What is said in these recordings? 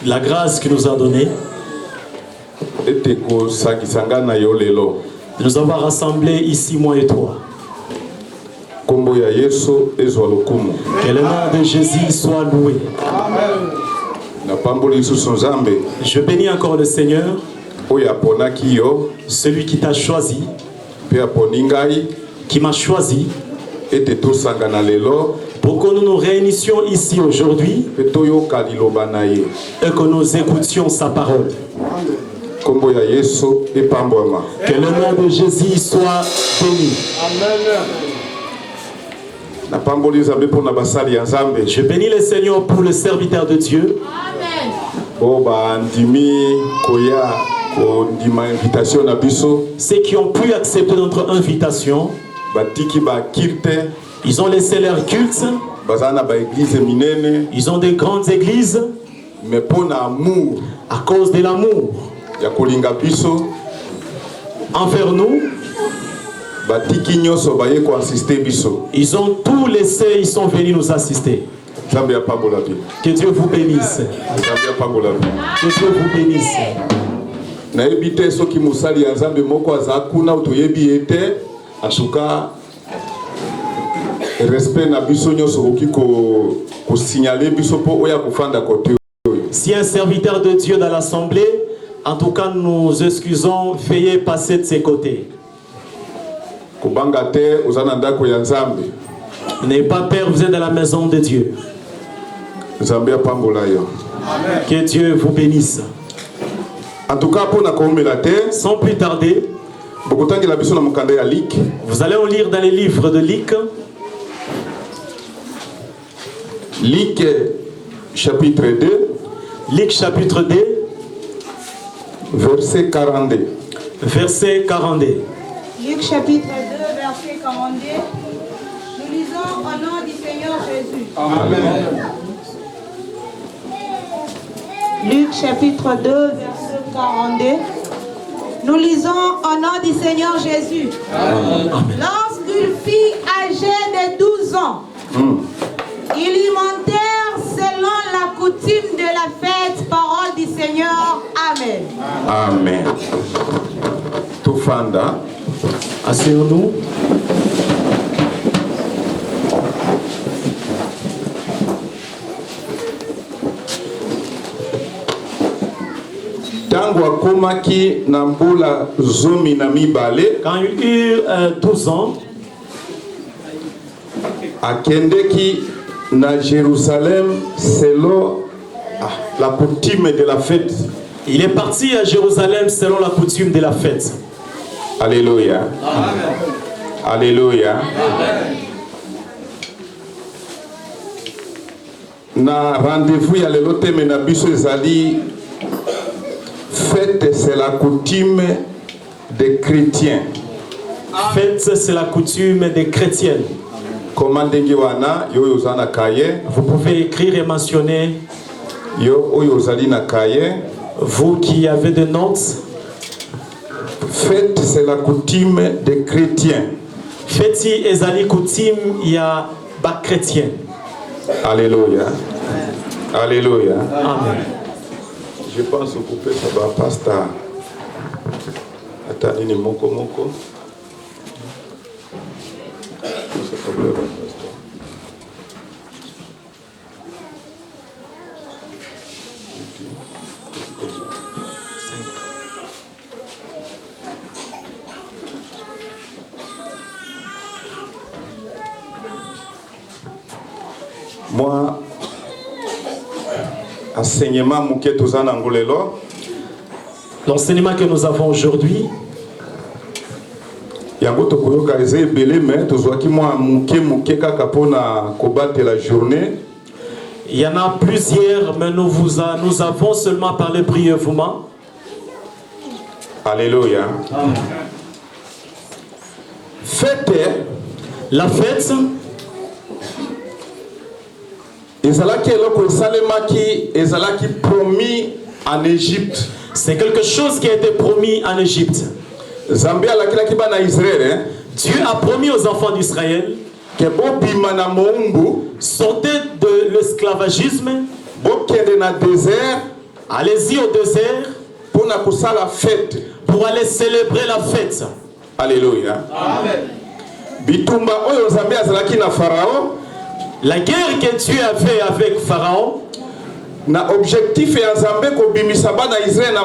La grâce qu'il nous a donnée de nous avoir rassemblés ici, moi et toi. Que le nom de Jésus soit loué. Je bénis encore le Seigneur, celui qui t'a choisi, qui m'a choisi, pour que nous nous réunissions ici aujourd'hui et que nous écoutions sa parole. Que le nom de Jésus soit béni. Je bénis le Seigneur pour le serviteur de Dieu. Ceux qui ont pu accepter notre invitation, ils ont laissé leur culte. Ils ont des grandes églises. Mais à cause de l'amour envers nous, ils ont tout laissé, ils sont venus nous assister. Que Dieu vous bénisse. Que Dieu vous bénisse. Si un serviteur de Dieu dans l'assemblée, en tout cas nous excusons, veuillez passer de ses côtés. N'ayez pas peur, vous êtes dans la maison de Dieu. Que Dieu vous bénisse. En tout cas, sans plus tarder, vous allez en lire dans les livres de Luc. Luc chapitre 2. Luc chapitre 2. Verset 42. Verset 42. Luc chapitre 2, verset 42. Nous lisons au nom du Seigneur Jésus. Amen. Luc chapitre 2, verset 42. Nous lisons au nom du Seigneur Jésus. Amen. Lorsqu'une fille âgée de 12 ans, ils y montèrent selon la coutume de la fête, parole du Seigneur. Amen. Amen. Tufanda. Asseyons-nous. Quand il eut 12 ans, akendeki na Jérusalem selon la coutume de la fête. Il est parti à Jérusalem selon la coutume de la fête. Alléluia. Amen. Alléluia. Amen. Na rendez-vous ya lelo teme na biso ezali fête, c'est la coutume des chrétiens. Fête, c'est la coutume des chrétiens. Vous pouvez écrire et mentionner. Vous qui avez des notes. Fête, c'est la coutume des chrétiens. Fête, ezali coutume, il y a bas chrétien. Alléluia. Alléluia. Amen. Je pense que vous pouvez savoir, pasteur. Attendez, moko. Moi, enseignement l'enseignement que nous avons aujourd'hui, il y en a plusieurs, mais nous avons seulement parlé brièvement. Alléluia. Fête, la fête, ezalaki promis en Égypte. C'est quelque chose qui a été promis en Égypte. Dieu a promis aux enfants d'Israël que sortez de l'esclavagisme, allez-y au désert pour aller célébrer la fête. Alléluia. Amen. La guerre que Dieu a fait avec Pharaon, na objectif ya Nzambe ko bimisa bana Israël na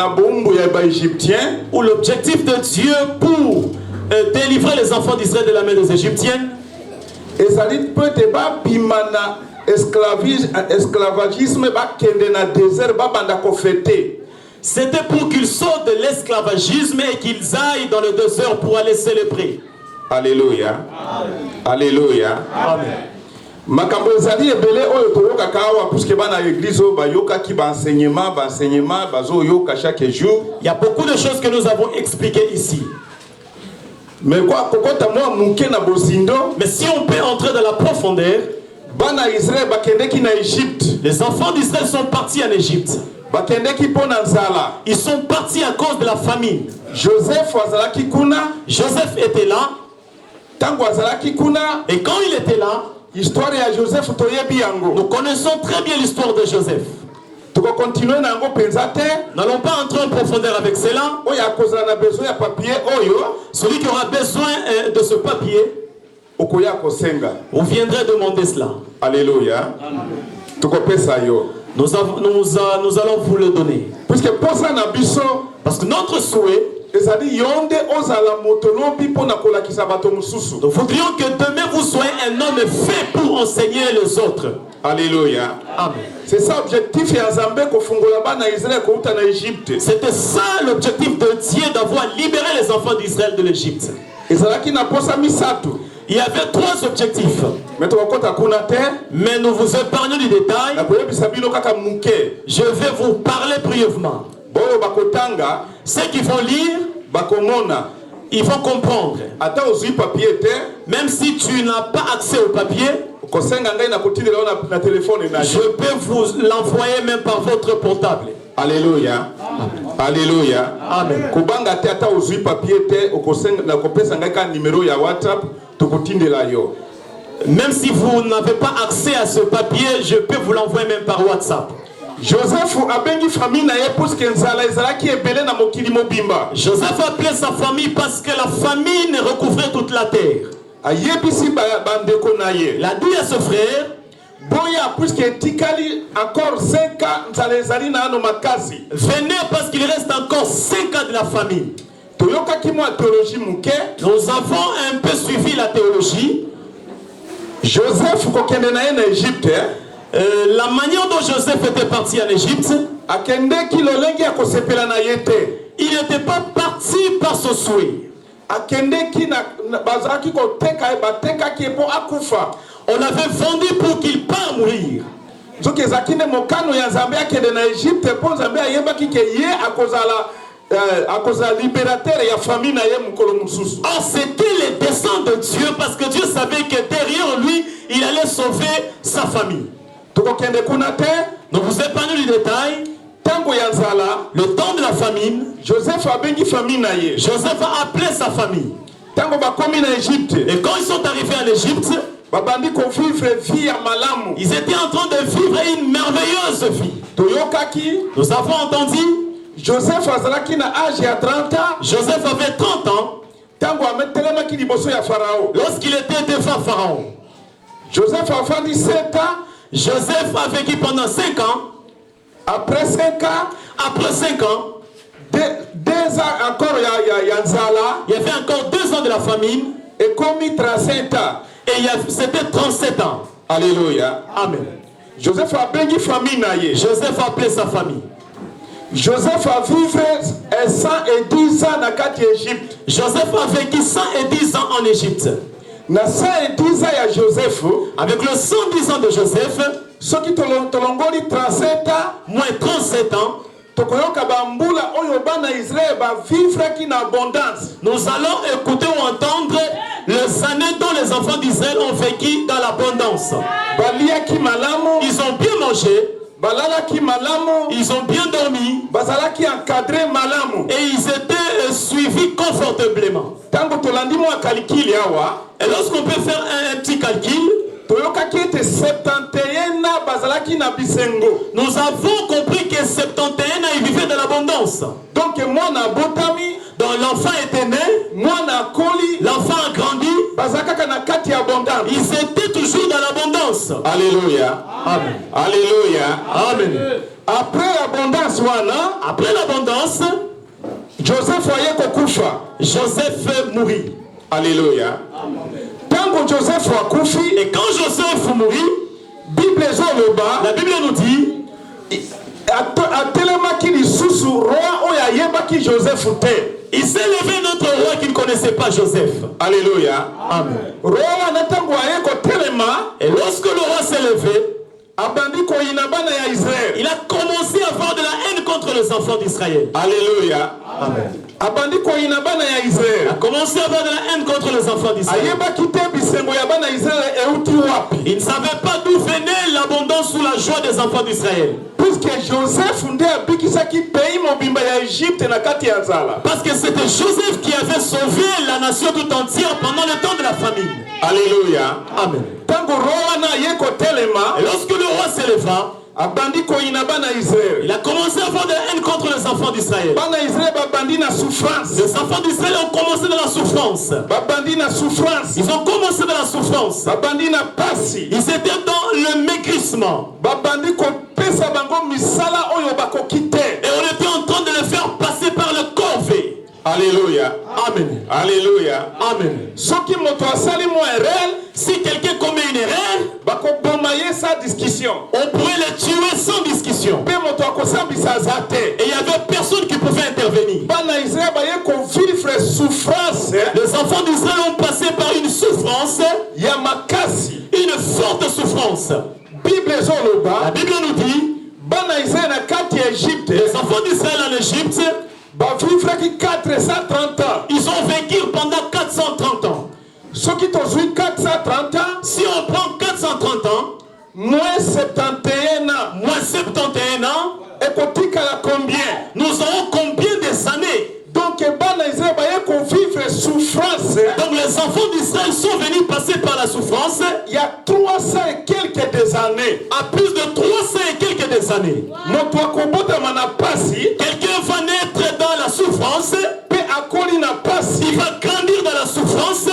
bombu ya ba égyptien, ou l'objectif de Dieu pour délivrer les enfants d'Israël de la main des Égyptiens, ezali peut ba bimana esclavagisme ba kende na désert ba banda ko fêter. C'était pour qu'ils sortent de l'esclavagisme et qu'ils aillent dans le désert pour aller célébrer. Alléluia. Amen. Alléluia. Amen. Makambo ezali ebele oyo toyoka kawa puisque bana église ba yoka ki ba enseignement bazo yoka chaque jour. Il y a beaucoup de choses que nous avons expliquées ici. Mais quoi kokota moi muke na bosindo, mais si on peut entrer dans la profondeur, bana Israël bakende ki na Égypte. Les enfants d'Israël sont partis en Égypte. Ils sont partis à cause de la famine. Joseph était là. Et quand il était là, nous connaissons très bien l'histoire de Joseph. Nous n'allons pas entrer en profondeur avec cela. Celui qui aura besoin de ce papier, vous viendrez demander cela. Alléluia. Nous allons vous le donner. Parce que notre souhait, nous voudrions que demain vous soyez un homme fait pour enseigner les autres. Alléluia. Amen. C'est ça l'objectif. C'était ça l'objectif de Dieu, d'avoir libéré les enfants d'Israël de l'Égypte. Il y avait 3 objectifs. Mais nous vous épargnons du détail. Je vais vous parler brièvement. Ceux qui vont lire, ils vont comprendre. Même si tu n'as pas accès au papier, je peux vous l'envoyer même par votre portable. Alléluia. Alléluia. Amen. Même si vous n'avez pas accès à ce papier, je peux vous l'envoyer même par WhatsApp. Joseph a appelé sa famille parce que la famine recouvrait toute la terre. Il a dit à ce frère, venez parce qu'il reste encore 5 ans de la famine. Nous avons un peu suivi la théologie. Joseph en Égypte. La manière dont Joseph était parti en Égypte, il n'était pas parti par son souhait. On l'avait vendu pour qu'il parte mourir. Or c'était les desseins de Dieu parce que Dieu savait que derrière lui, il allait sauver sa famille. Nous vous épargnons du détail. Le temps de la famine, Joseph a appelé sa famille. Et quand ils sont arrivés en Égypte, ils étaient en train de vivre une merveilleuse vie. Nous avons entendu, Joseph avait 30 ans lorsqu'il était devant Pharaon. Joseph a fait 17 ans. Joseph a vécu pendant 5 ans. Après 5 ans, 2 ans encore, il y avait encore 2 ans de la famine. Et comme 37 ans. Et c'était 37 ans. Alléluia. Amen. Joseph a appelé sa famille. Joseph a vécu 110 ans dans l'Égypte. Joseph a vécu 110 ans en Égypte. Na 110 ans à Joseph, avec le 110 ans de Joseph, ceux qui tolongoli 37 ans, moins 37 ans, nous allons écouter ou entendre les années dont les enfants d'Israël ont vécu dans l'abondance. Ils ont bien mangé, Ils ont bien dormi. Et ils étaient suivis confortablement. Et lorsqu'on peut faire un petit calcul, nous avons compris que 71 ans, ils vivaient de l'abondance. Donc l'enfant était né, l'enfant a grandi, ils étaient toujours dans l'abondance. Alléluia. Amen. Alléluia. Amen. Après l'abondance, Joseph mourit. Alléluia. Et quand Joseph mourit, la Bible nous dit, il s'est levé notre roi qui ne connaissait pas Joseph. Alléluia. Amen. Et lorsque le roi s'est levé, il a commencé à avoir de la haine contre les enfants d'Israël. Alléluia. Amen. Il a commencé à avoir de la haine contre les enfants d'Israël. Il ne savait pas d'où venait l'abondance ou la joie des enfants d'Israël. Parce que c'était Joseph qui avait sauvé la nation tout entière pendant le temps de la famine. Alléluia. Amen. Et lorsque le roi s'éleva, il a commencé à avoir de la haine contre les enfants d'Israël. Les enfants d'Israël ont commencé dans la souffrance. Ils ont commencé dans la souffrance. Ils étaient dans le maigrissement. Et on était en train de les faire passer par le corvée. Alléluia. Amen. Alléluia. Amen. Si quelqu'un commet une erreur, on pourrait le tuer sans discussion. Et il n'y avait personne qui pouvait intervenir. Les enfants d'Israël ont passé par une souffrance, une forte souffrance. La Bible nous dit, les enfants d'Israël en Égypte, ils ont vécu pendant 430 ans. Si on prend 430 ans, moins 71 ans, nous aurons combien des années? Donc les enfants d'Israël sont venus passer par la souffrance. Il y a 300 et quelques des années. À plus de 300 et quelques des années. Quelqu'un va naître dans la souffrance. Il va grandir dans la souffrance. Et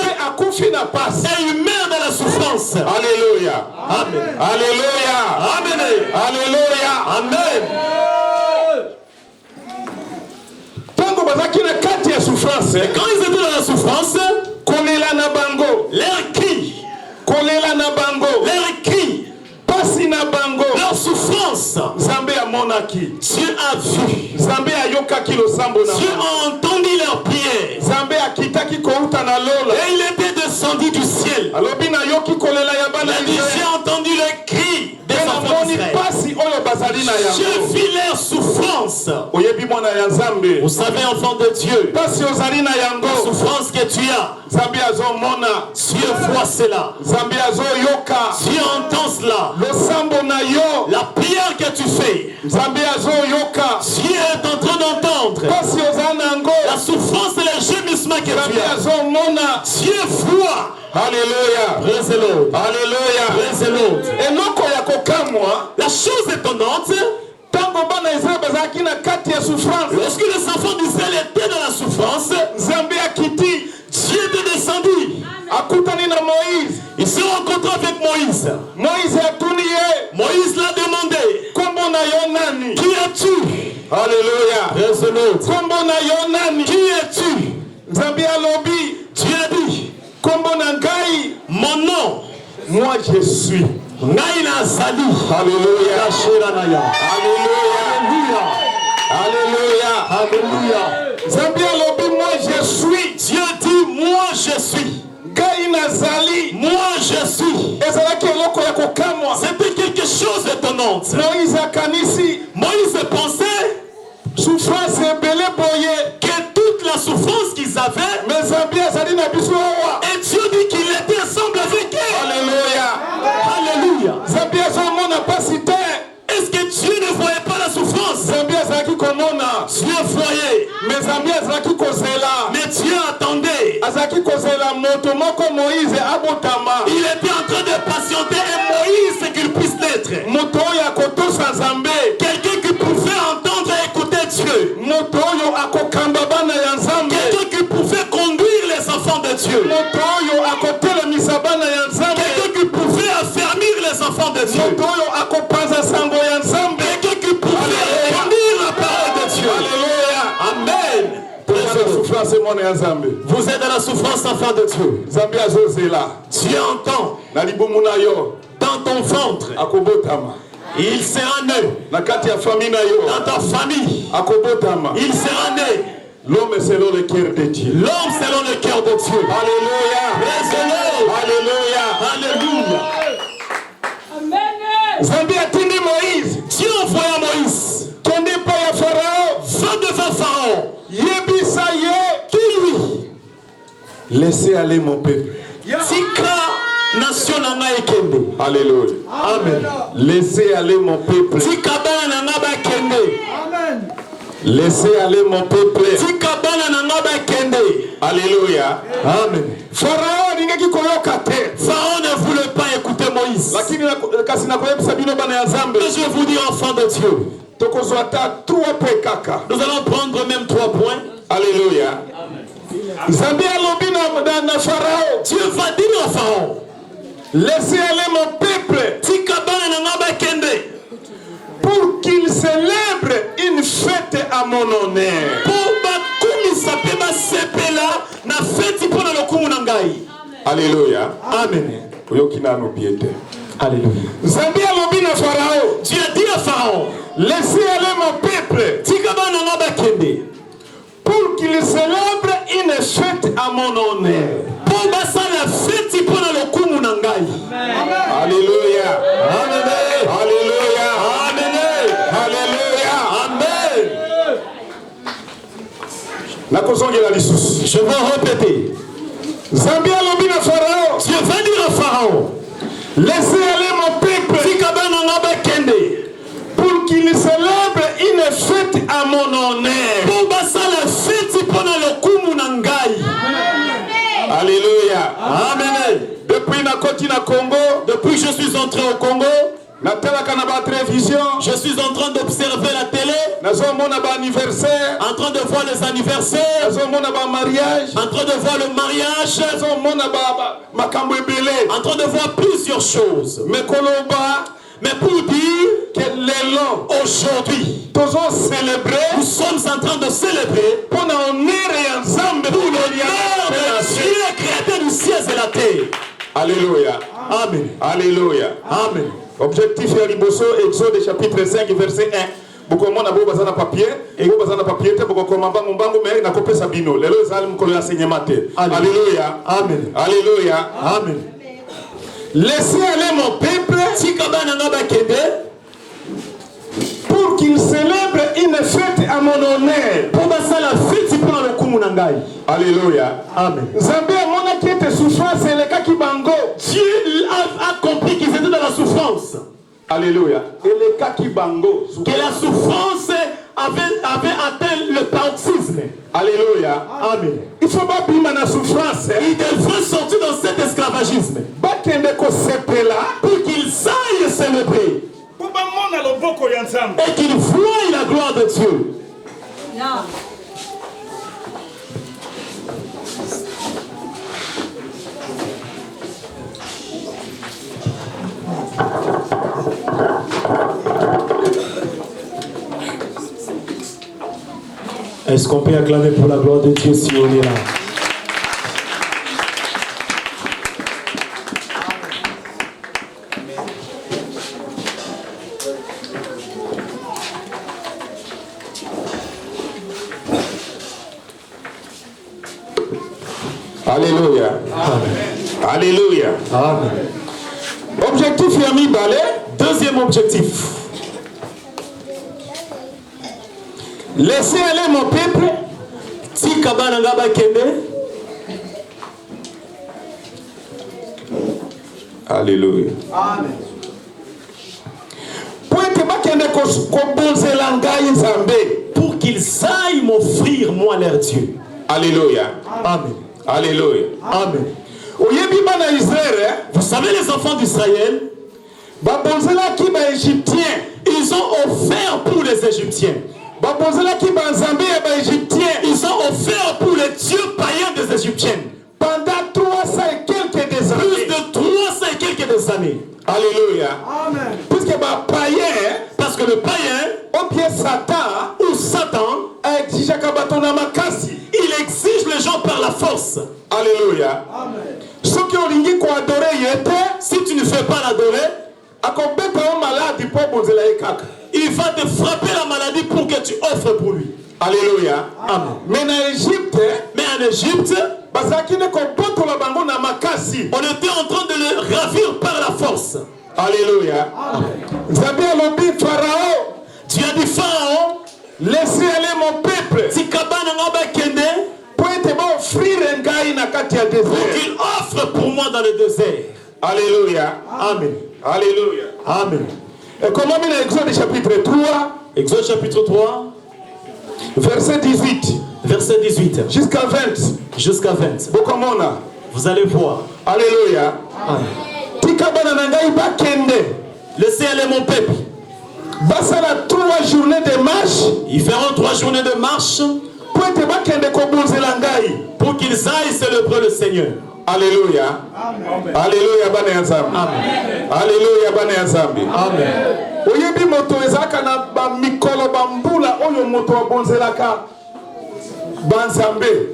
il meurt dans la souffrance. Alléluia. Amen. Alléluia. Amen. Alléluia. Amen. Et quand ils étaient dans la souffrance, leur cri, leur souffrance, Dieu a vu, Dieu a entendu leurs prières, et il était descendu du ciel. J'ai entendu le cri des enfants d'Israël. Je vis leur souffrance. Vous savez, enfant de Dieu, la souffrance que tu as, Dieu voit cela. Dieu entend cela. La prière que tu fais, Dieu est en train d'entendre. La souffrance et le gémissement que tu as, Dieu voit. Alléluia. Praise the Lord. Alléluia. Praise the Lord. La chose étonnante, lorsque les enfants d'Israël étaient dans la souffrance, Dieu était descendu. Il se rencontra avec Moïse. Moïse l'a demandé, qui es-tu? Alléluia. Praise the Lord. Qui es-tu? Dieu a dit, mon nom, moi je suis. Naïna Zali. Alléluia. Alléluia. Alléluia. Alléluia. Moi je suis. Dieu dit, moi je suis. Moi je suis. C'était quelque chose d'étonnant. Moïse pensait que toute la souffrance qu'ils avaient, et Dieu dit qu'il était ensemble avec eux. Alléluia. Alléluia. Est-ce que Dieu voyait. Mais Dieu attendait. Il était en train de patienter et Moïse qu'il puisse naître. Quelqu'un qui pouvait entendre et écouter Dieu. Quelqu'un qui pouvait conduire les enfants de Dieu. Quelqu'un qui pouvait affermir les enfants de Dieu. Quelqu'un qui pouvait conduire la parole de Dieu. Alléluia. Amen. Vous êtes dans la souffrance, enfant de Dieu. Dieu entend dans ton ventre. Il sera né. Dans ta famille. Il sera né. L'homme selon le cœur de Dieu. L'homme selon le cœur de Dieu. Alléluia. Alléluia. Alléluia. Amen. Moïse. Dieu envoya Moïse. Va devant Pharaon. Dis-lui. Laissez aller mon peuple. Tika nation nanga ekende. Alléluia. Amen. Laissez aller mon peuple. Tika bana nanga bakende. Amen. Laissez aller mon peuple. Tika bana nanga bakende. Alléluia. Amen. Pharaon ne voulait pas écouter Moïse. Mais je vais vous dire, enfant de Dieu, nous allons prendre même 3 points. Alléluia. Dieu va dire à Pharaon, laissez aller mon peuple pour qu'il célèbre une fête à mon honneur. Alléluia. Amen. Alléluia. Dieu a dit à Pharaon, laissez aller mon peuple pour qu'il célèbre une fête à mon honneur. Alléluia. Amen. Alléluia. Amen. Alléluia. Amen. Je vais répéter. Dieu va dire à Pharaon, laissez aller mon peuple pour qu'il célèbre une fête à mon honneur. Alléluia. Amen. Depuis je suis entré au Congo, je suis en train d'observer la télé, en train de voir les anniversaires, en train de voir le mariage, en train de voir plusieurs choses. Mais pour dire que aujourd'hui, nous sommes en train de célébrer pour l'honneur de Dieu, créateur du ciel et la terre. Alléluia. Amen. Alléluia. Amen. Objectif ya liboso, Exode chapitre 5 verset 1. Bukomona bo bazana papier, et bo bazana papier te bukoma mbangu mais na kopesa bino. Lelo ezali mukolo ya enseignement te. Alléluia. Amen. Alléluia. Amen. Laissez aller mon peuple pour qu'il célèbre une fête à mon honneur. Alléluia. Amen. Dieu a compris qu'ils étaient dans la souffrance. Alléluia. Que la souffrance avait atteint le paroxysme. Alléluia. Amen. Il faut pas vivre dans la souffrance. Il devrait sortir dans cet esclavagisme pour qu'il saille célébrer et qu'il voie la gloire de Dieu. Non. Est-ce qu'on peut acclamer pour la gloire de Dieu si on est là? Alléluia. Amen. Alléluia. Amen. Objectif Yami Balé. Deuxième objectif. Laissez aller mon peuple. Si Kabana Ngaba Kende. Alléluia. Amen. Pour qu'ils aillent m'offrir, moi, leur Dieu. Alléluia. Amen. Alléluia. Amen. Vous savez, les enfants d'Israël, ils ont offert pour les Égyptiens. Ils ont offert pour les dieux païens des Égyptiens. Pendant 300 et quelques des années. Plus de 300 et quelques des années. Alléluia. Amen. Puisque païen, parce que le païen, au pied Satan, ou Satan, il exige les gens par la force. Alléluia. Amen. Si tu ne fais pas l'adorer, il va te frapper la maladie pour que tu offres pour lui. Alléluia. Amen. Mais en Égypte, on était en train de le ravir par la force. Alléluia. Tu as dit Pharaon, laissez aller mon peuple. Pour qu'il offre pour moi dans le désert. Alléluia. Amen. Alléluia. Amen. Et comment dans Exode chapitre 3, Exode chapitre 3, verset 18. Verset 18. Jusqu'à 20. Jusqu'à 20. Vous allez voir. Alléluia. Amen. Laissez aller mon peuple. 3 journées de marche. Ils feront 3 journées de marche. Pour qu'ils aillent célébrer le Seigneur. Alléluia. Amen. Alléluia. Amen. Alléluia. Amen. Amen.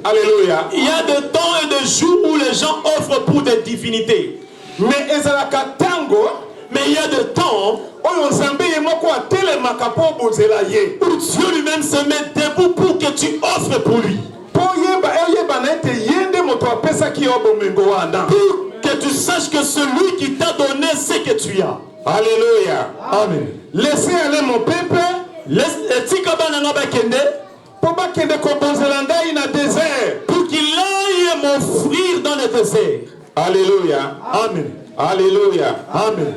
Alléluia. Il y a des temps et des jours où les gens offrent pour des divinités. Mais il y a des temps où Dieu lui-même se met debout pour que tu offres pour lui. Pour que tu saches que celui qui t'a donné, c'est que tu as. Alléluia. Amen. Laissez aller mon peuple. Pour qu'il aille m'offrir dans le désert. Alléluia. Amen. Alléluia. Amen.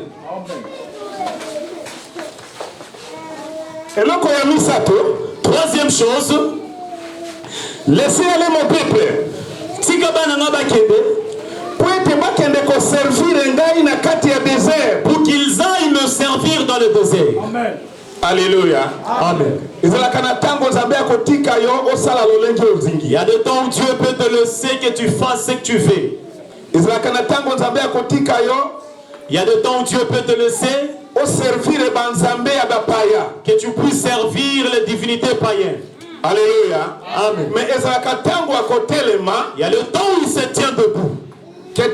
Troisième chose, laissez aller mon peuple. Pour qu'ils aillent me servir dans le désert. Amen. Alléluia. Amen. Il y a des temps où Dieu peut te laisser que tu fasses ce que tu fais. Il y a des temps où Dieu peut te laisser que tu puisses servir les divinités païennes. Alléluia. Amen. Mais il y a le temps où il se tient debout. Et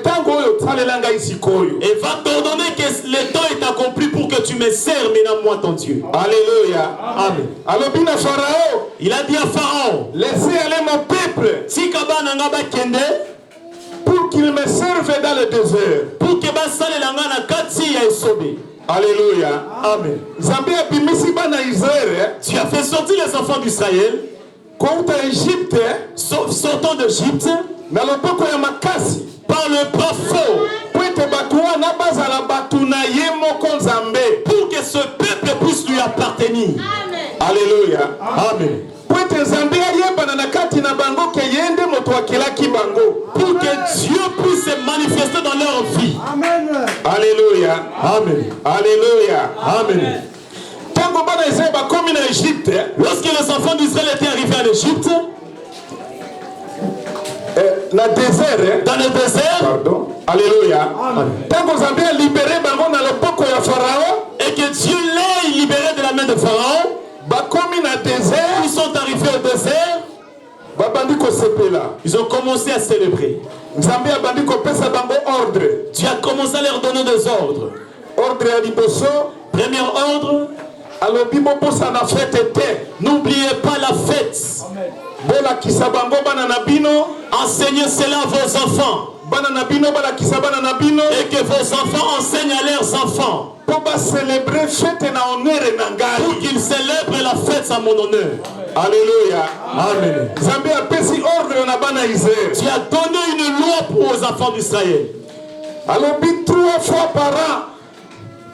va t'ordonner que le temps est accompli pour que tu me serves maintenant, moi ton Dieu. Alléluia. Amen. Il a dit à Pharaon, laissez aller mon peuple pour qu'il me serve dans le désert. Alléluia. Amen. Tu as fait sortir les enfants d'Israël sortant d'Égypte par le bras fort pour que ce peuple puisse lui appartenir. Alléluia. Amen. Pour que Dieu puisse se manifester dans leur vie. Amen. Alléluia. Amen. Alléluia. Amen. Lorsque les enfants d'Israël étaient arrivés en Égypte, dans le désert, pardon. Alléluia. Et que Dieu l'ait libéré de la main de Pharaon, ils sont arrivés au désert, ils ont commencé à célébrer. Tu as commencé à leur donner des ordres. Premier ordre, n'oubliez pas la fête. Enseignez cela à vos enfants. Et que vos enfants enseignent à leurs enfants. Pour qu'ils célèbrent la fête à mon honneur. Alléluia. Amen. Tu as donné une loi pour aux enfants d'Israël. 3 fois par an.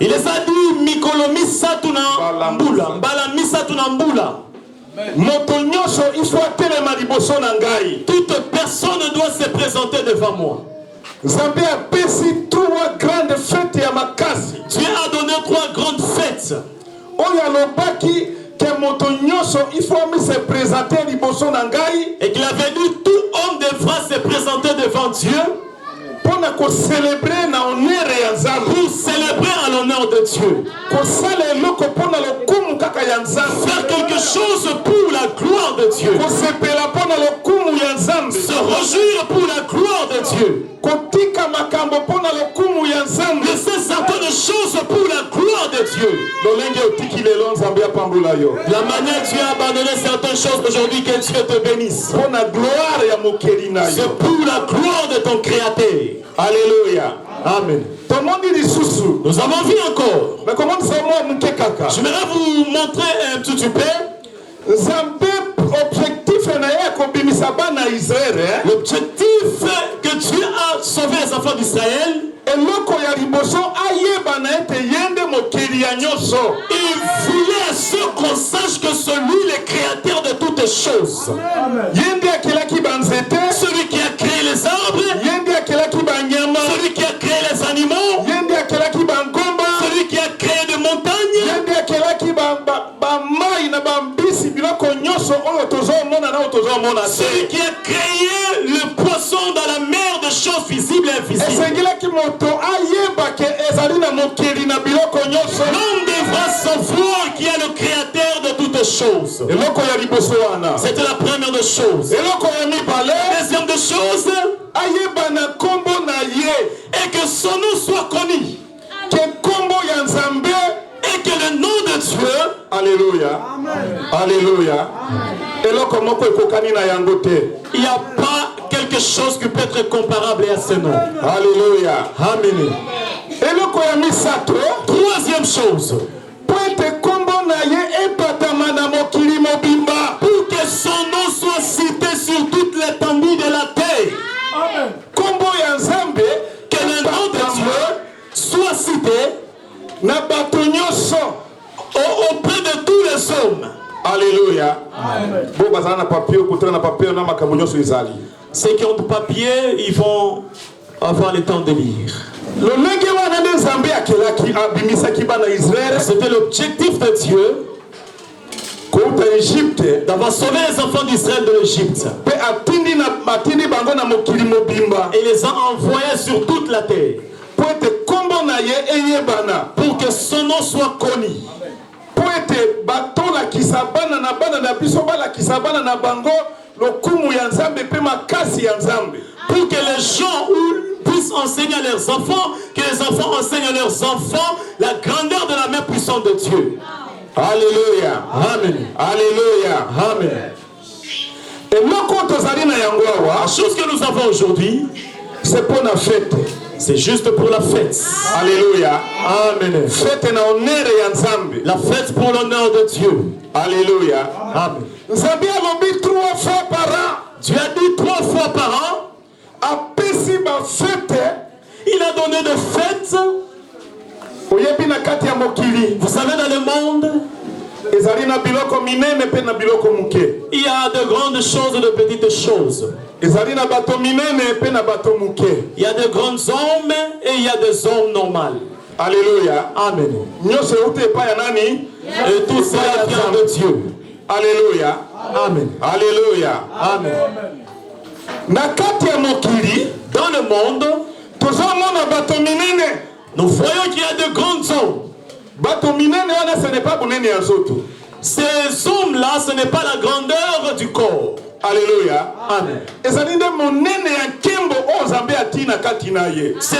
Il les a dit Mikolo Misatuna Mbula. Mbala Misatuna Mbula. Toute personne doit se présenter devant moi. Dieu a donné 3 grandes fêtes. Et qu'il avait dit tout homme devra se présenter devant Dieu pour célébrer à l'honneur de Dieu. Faire quelque chose pour la gloire de Dieu. Se réjouir pour la gloire de Dieu. Laisser certaines choses pour la gloire de Dieu. La manière que tu as abandonné certaines choses aujourd'hui, que Dieu te bénisse. C'est pour la gloire de ton Créateur. Alléluia. Amen. Nous avons vu encore. J'aimerais vous montrer un petit peu. L'objectif que Dieu a sauvé les enfants d'Israël. Il voulait ce qu'on sache que c'est lui le créateur de toutes choses. Celui qui a créé les arbres, celui qui a créé les animaux, celui qui a créé des montagnes, celui qui a créé le poisson dans la mer de choses visibles et invisibles. L'homme devra savoir qui est le créateur de toutes choses. C'était la première des choses. Deuxième des choses, et que son nom soit connu. Et que le nom de Dieu. Alléluia. Alléluia. Il n'y a pas quelque chose qui peut être comparable à ce nom. Alléluia. Amen. Troisième chose. Pour que son nom soit cité sur toute l'étendue de la terre. Amen. Que le nom de Dieu soit cité auprès de tous les hommes. Alléluia. Ceux qui ont du papier, ils vont avoir le temps de lire. C'était l'objectif de Dieu d'avoir sauvé les enfants d'Israël de l'Égypte. Et les a envoyés sur toute la terre. Pour que son nom soit connu. Pour que les gens puissent enseigner à leurs enfants, que les enfants enseignent à leurs enfants la grandeur de la main puissante de Dieu. Alléluia. Amen. Alléluia. Amen. Et la chose que nous avons aujourd'hui, c'est pour la fête. C'est juste pour la fête. Alléluia. Amen. Fête na honneur ya Nzambe. La fête pour l'honneur de Dieu. Alléluia. Amen. Nzambe alobi 3 fois par an. Dieu a dit 3 fois par an. Apesi ba fête. Il a donné des fêtes. Oyebi na kati ya mokili. Vous savez, dans le monde, il y a de grandes choses et de petites choses. Il y a de grands hommes et il y a des hommes normaux. Alléluia. Amen. Et tout cela vient de Dieu. Alléluia. Amen. Alléluia. Amen. Dans le monde, nous voyons qu'il y a de grands hommes. Ces hommes-là, ce n'est pas la grandeur du corps. Alléluia. Amen. C'est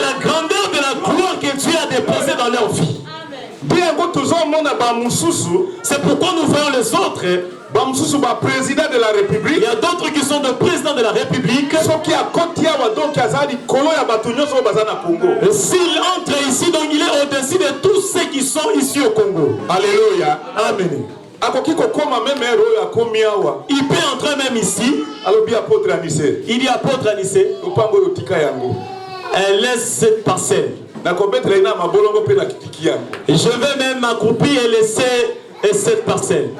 la grandeur de la gloire que Dieu a déposée dans leur vie. C'est pourquoi nous voyons les autres. Président de la République. Il y a d'autres qui sont de président de la République. Et s'il entre ici, donc il est au-dessus de tous ceux qui sont ici au Congo. Alléluia. Amen. Il peut entrer même ici. Il dit apôtre Anissé. Elle laisse cette parcelle. Et je vais même m'accroupir et laisser et cette parcelle.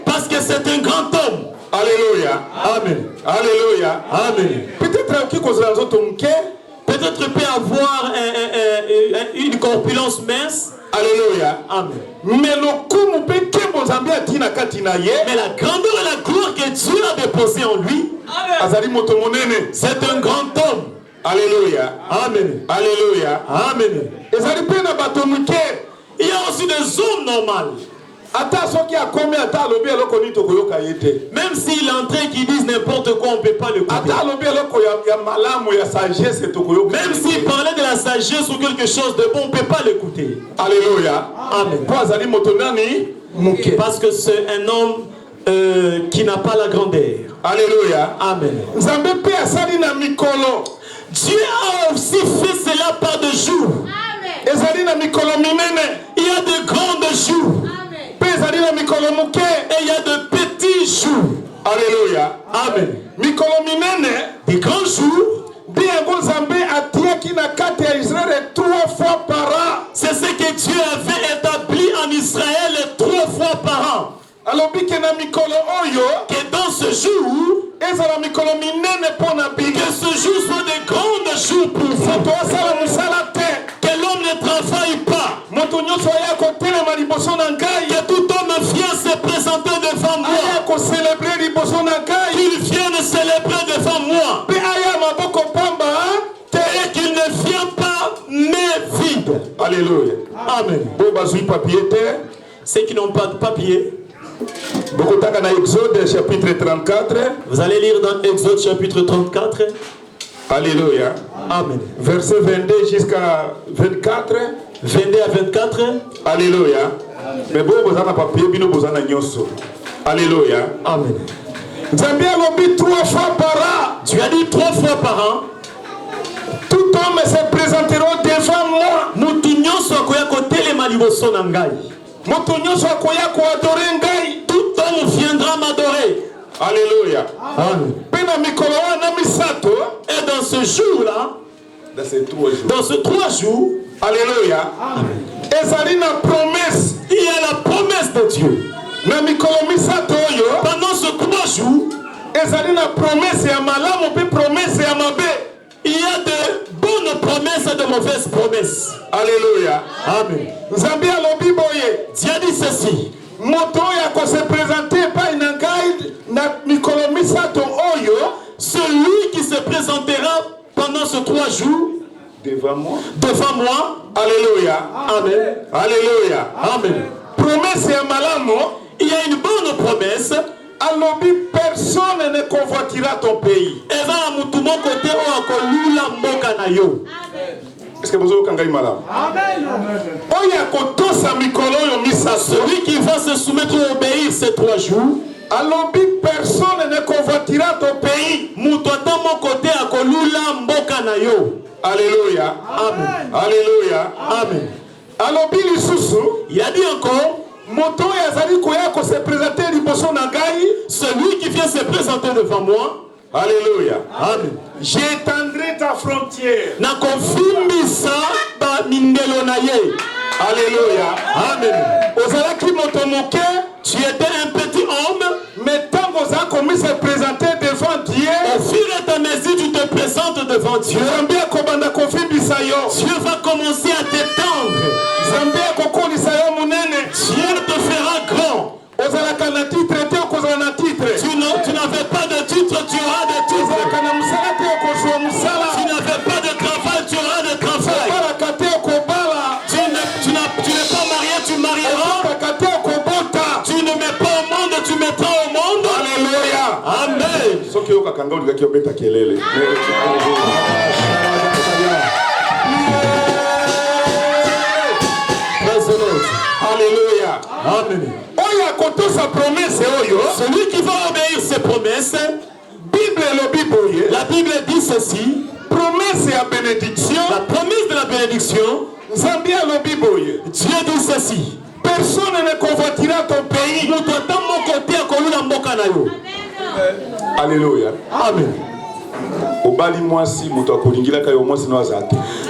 Parce que c'est un grand homme. Alléluia. Amen. Alléluia. Amen. Peut-être qu'il peut avoir une corpulence mince. Alléluia. Amen. Mais la grandeur et la gloire que Dieu a déposée en lui, c'est un grand homme. Alléluia. Amen. Alléluia. Amen. Il y a aussi des hommes normaux. Même s'il est entré qui disent n'importe quoi, on ne peut pas le écouter. Même s'il parlait de la sagesse ou quelque chose de bon, on ne peut pas l'écouter. Alléluia. Amen. Parce que c'est un homme qui n'a pas la grandeur. Alléluia. Amen. Dieu a aussi fait cela par des jours. Il y a de grands jours. Et il y a de petits jours. Alléluia. Amen. Des grands jours. C'est ce que Dieu avait établi en Israël 3 fois par an. Que dans ce jour, que ce jour soit de grands jours pour vous. Que l'homme ne travaille pas. Que tout homme vient se présenter devant moi. Qu'il vienne célébrer devant moi. Et qu'il ne vient pas mais vide. Alléluia. Amen. Ceux qui n'ont pas de papier, Exode chapitre 34. vous allez lire dans Exode chapitre 34. Alléluia. Amen. Verset 22 jusqu'à 24. 22 à 24. Alléluia. Mais bon, vous avez papier, bino vous avez nyoso. Alléluia. Amen. Zambie a lobby 3 fois par an. Tu as dit 3 fois par an. Tout homme se présenteront devant moi. Tout homme viendra m'adorer. Alléluia. Amen. Et dans ce jour-là, dans ces 3 jours, alléluia. Il y a la promesse de Dieu. Pendant ces 3 jours, il y a de bonnes promesses et de mauvaises promesses. Alléluia. Amen. Dieu dit ceci. Celui qui se présentera pendant ces 3 jours devant moi. Alléluia. Amen. Alléluia. Amen. Promesse et malamo. Il y a une bonne promesse. Personne ne convoitira ton pays. Est-ce que vous avez entendu malade? Amen. Celui qui va se soumettre et obéir ces 3 jours. Personne ne convoitira ton pays. Alléluia. Amen. Alléluia. Amen. Il a dit encore. Celui qui vient se présenter devant moi. Alléluia. Amen. J'étendrai ta frontière. Alléluia. Amen. Tu étais un petit homme. Mais tant que vous avez commis se présenter devant Dieu, au fur et à mesure tu te présentes devant Dieu, Dieu va commencer à t'étendre. Dieu te fera grand. Tu n'avais pas de titre, tu auras des titres. Tu n'avais pas de travail, tu auras de travail. Tu n'es pas marié, tu marieras. Tu ne mets pas au monde, tu mettras au monde. Alléluia. Amen. Alléluia. Amen. Celui qui va obéir ses promesses, la Bible dit ceci. Promesse et bénédiction. La promesse de la bénédiction. Dieu dit ceci. Personne ne convoitira ton pays. Alléluia. Amen.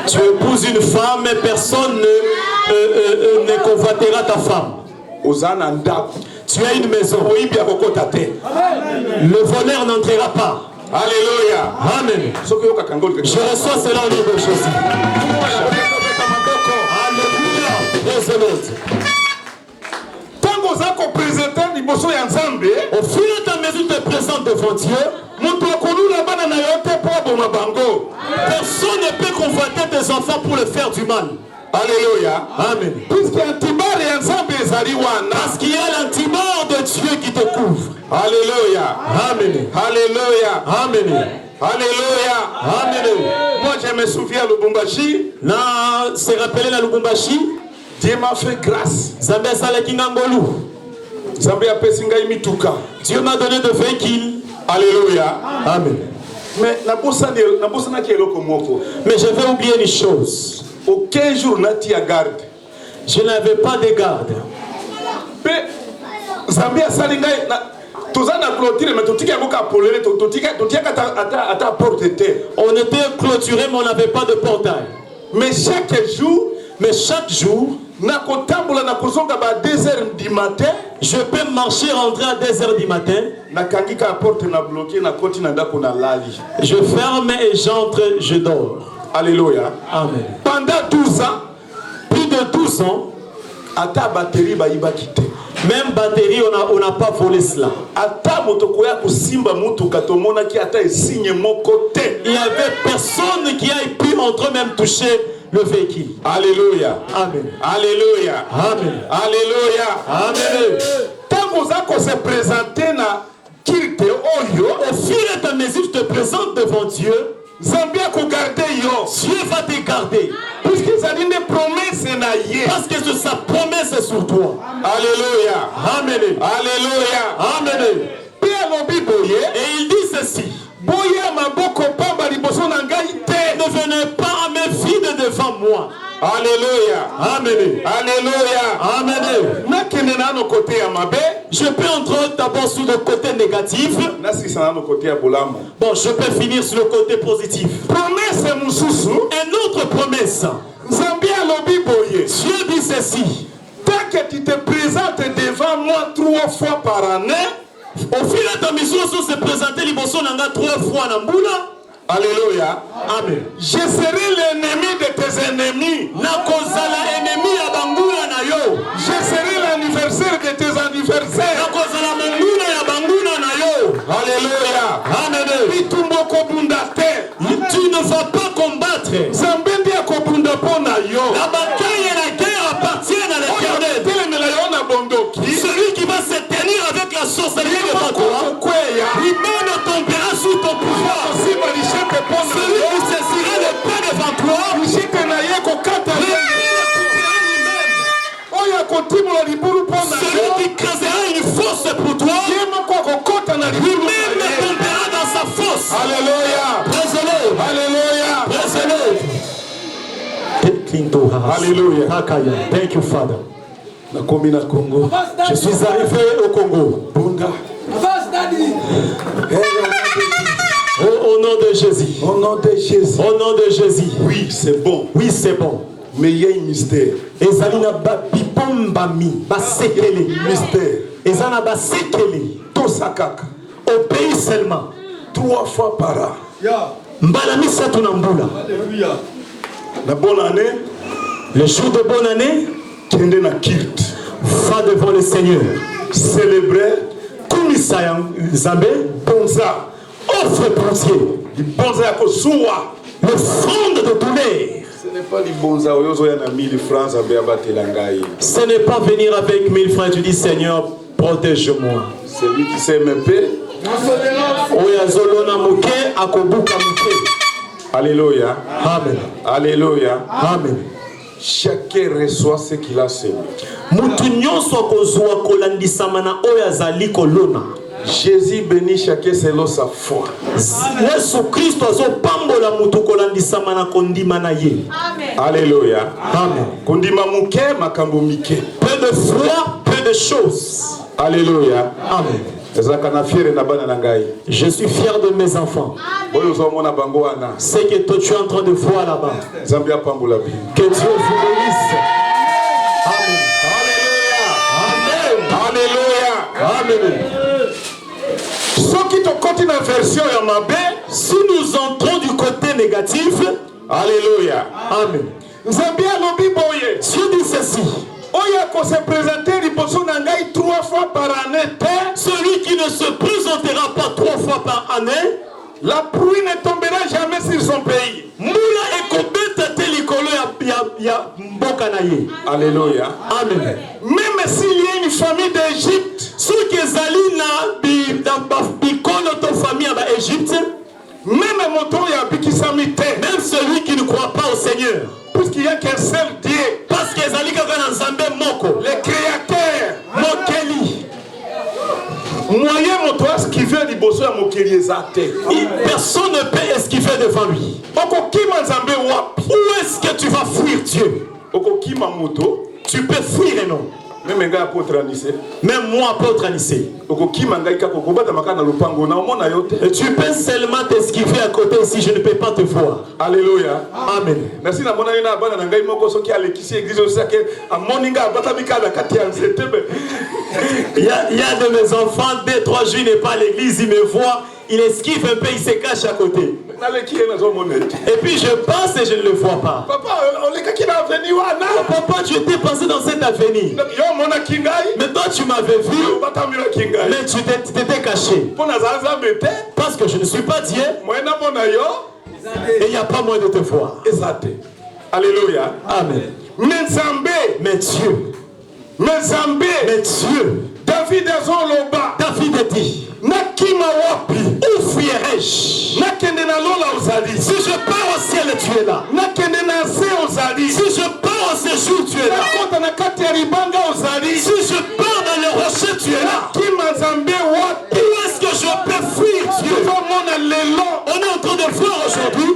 Tu épouses une femme et personne ne convoitera ta femme. Tu as une maison. Le voleur n'entrera pas. Alléluia. Amen. Je reçois cela au nom de Jésus. Alléluia. Au fur et à mesure que tu te présentes devant Dieu, personne ne peut convoiter tes enfants pour le faire du mal. Alléluia. Amen. Parce qu'il y a l'antimort de Dieu qui te couvre. Alléluia. Amen. Alléluia. Amen. Alléluia. Amen. Moi je me souviens à Lubumbashi. C'est rappelé à Lubumbashi. Dieu m'a fait grâce. Dieu m'a donné de véhicules. Alléluia. Amen. Mais je vais oublier une chose. Aucun jour n'ati à garde. Je n'avais pas de garde. Mais Zambia salinga tozana clôture mais totika boka polele totika ata porte terre. On était clôturé mais on n'avait pas de portail. Mais chaque jour, na kotambola na kozonga ba 2h du matin, je peux marcher rentrer à 2h du matin. Na kangika porte na bloqué na koti na ndako na lali. Je ferme et j'entre, je dors. Alléluia. Amen. Pendant 12 ans, plus de 12 ans, ata batterie ba iba quitté. Même batterie, on n'a pas volé cela. Il n'y avait personne qui ait pu entre même toucher le véhicule. Alléluia. Amen. Alléluia. Amen. Alléluia. Amen. Tant qu'on se présenter na kilte oyo, au fur et à mesure que tu te présentes devant Dieu, Zambia ko garder yo. Dieu va te garder. Puisque ça dit des promesses na yé. Parce que sa promesse est sur toi. Alléluia. Amen. Alléluia. Amen. Et il dit ceci. Ne venez pas à mes vides devant moi. Alléluia. Amen. Alléluia. Amen. Je peux entrer d'abord sur le côté négatif. Bon, je peux finir sur le côté positif. Une autre promesse. Dieu dit ceci. Tant que tu te présentes devant moi 3 fois par année, au fil de ta mission, on se présenter les bossons 3 fois dans Boula. Alléluia. Amen. Je serai l'ennemi de tes ennemis. Je serai l'anniversaire de tes anniversaires. Alléluia. Amen. Tu ne vas pas combattre. La bataille et la guerre appartiennent à l'Éternel. Celui qui va se tenir avec la sorcellerie devant toi, lui-même tombera sous ton pouvoir. Celui qui saisira le pain devant toi, celui qui crasera une fosse pour toi, lui-même tombera dans sa fosse. Alléluia. Alléluia. Alléluia. Thank you, Father. Je suis arrivé au Congo. Au nom de Jésus. Au nom de Jésus. Au nom de Jésus. Oui, c'est bon. Oui, c'est bon. Mais il y a un mystère. Ezalina babipombami basekele mystère. Ezana basekele tosakaka. Au pays seulement. 3 fois par an. Mbalami satunambula. Alléluia. La bonne année. Le jour de bonne année. Kende na kirt. Va devant le Seigneur. Célébrer. Kumisaya Zambé. Bonza. Offre pour Dieu. Bonza yako suwa. L'offrande de douleur. Ce n'est pas du bonza oyozo na 1000 francs à beabatelangai. Ce n'est pas venir avec 1000 francs. Tu dis Seigneur, protège-moi. Celui qui sait me payer. Oyazolona muke akobuka muke. Alléluia. Amen. Alléluia. Amen. Chacun reçoit ce qu'il a semé. Jésus bénit chacun selon sa foi. Alléluia. Amen. Kondima muke makambo mike. Peu de foi, peu de choses. Alléluia. Amen. Je suis fier de mes enfants. Ce que toi tu es en train de voir là-bas. Que Dieu vous bénisse. Amen. Alléluia. Amen. Si nous entrons du côté négatif, Alléluia. Amen. Dieu dit ceci. Celui qui ne se présentera pas 3 fois par année, la pluie ne tombera jamais sur son pays. Alléluia. Amen. Même s'il y a une famille d'Égypte, même celui qui ne croit pas au Seigneur, puisqu'il n'y a qu'un seul Dieu, parce que le Créateur, Mokeli. moyen moto esquiver liboso ya mokeli ezate. Personne ne peut esquiver devant lui. Okokima nzambe wapi? Où est-ce que tu vas fuir Dieu? Okokima moto, tu peux fuir et non. Même nga apôtre Anissé. Même moi apôtre Anissé. Okokima ngai kako kobata makana lupango na omona yote. Tu peux seulement t'esquiver à côté si je ne peux pas te voir. Alléluia. Amen. Merci na mona ina bana ngai moko soki alekisi église osaka amoninga abata mikala kati ya nzetebe. Il y a de mes enfants, 2-3 jours, il n'est pas à l'église, il me voit, il esquive un peu, il se cache à côté. Et puis je passe et je ne le vois pas. Papa, tu étais passé dans cette avenue. Mais toi tu m'avais vu, mais tu t'étais caché. Parce que je ne suis pas Dieu. Et il n'y a pas moyen de te voir. Alléluia. Amen. Mais Dieu. Mais Dieu. David dit, où fuirai-je? Si je pars au ciel, tu es là. Si je pars au séjour, tu es là. Si je pars dans les rochers, tu es là. Où est-ce que je peux fuir Dieu? On est en train de voir aujourd'hui.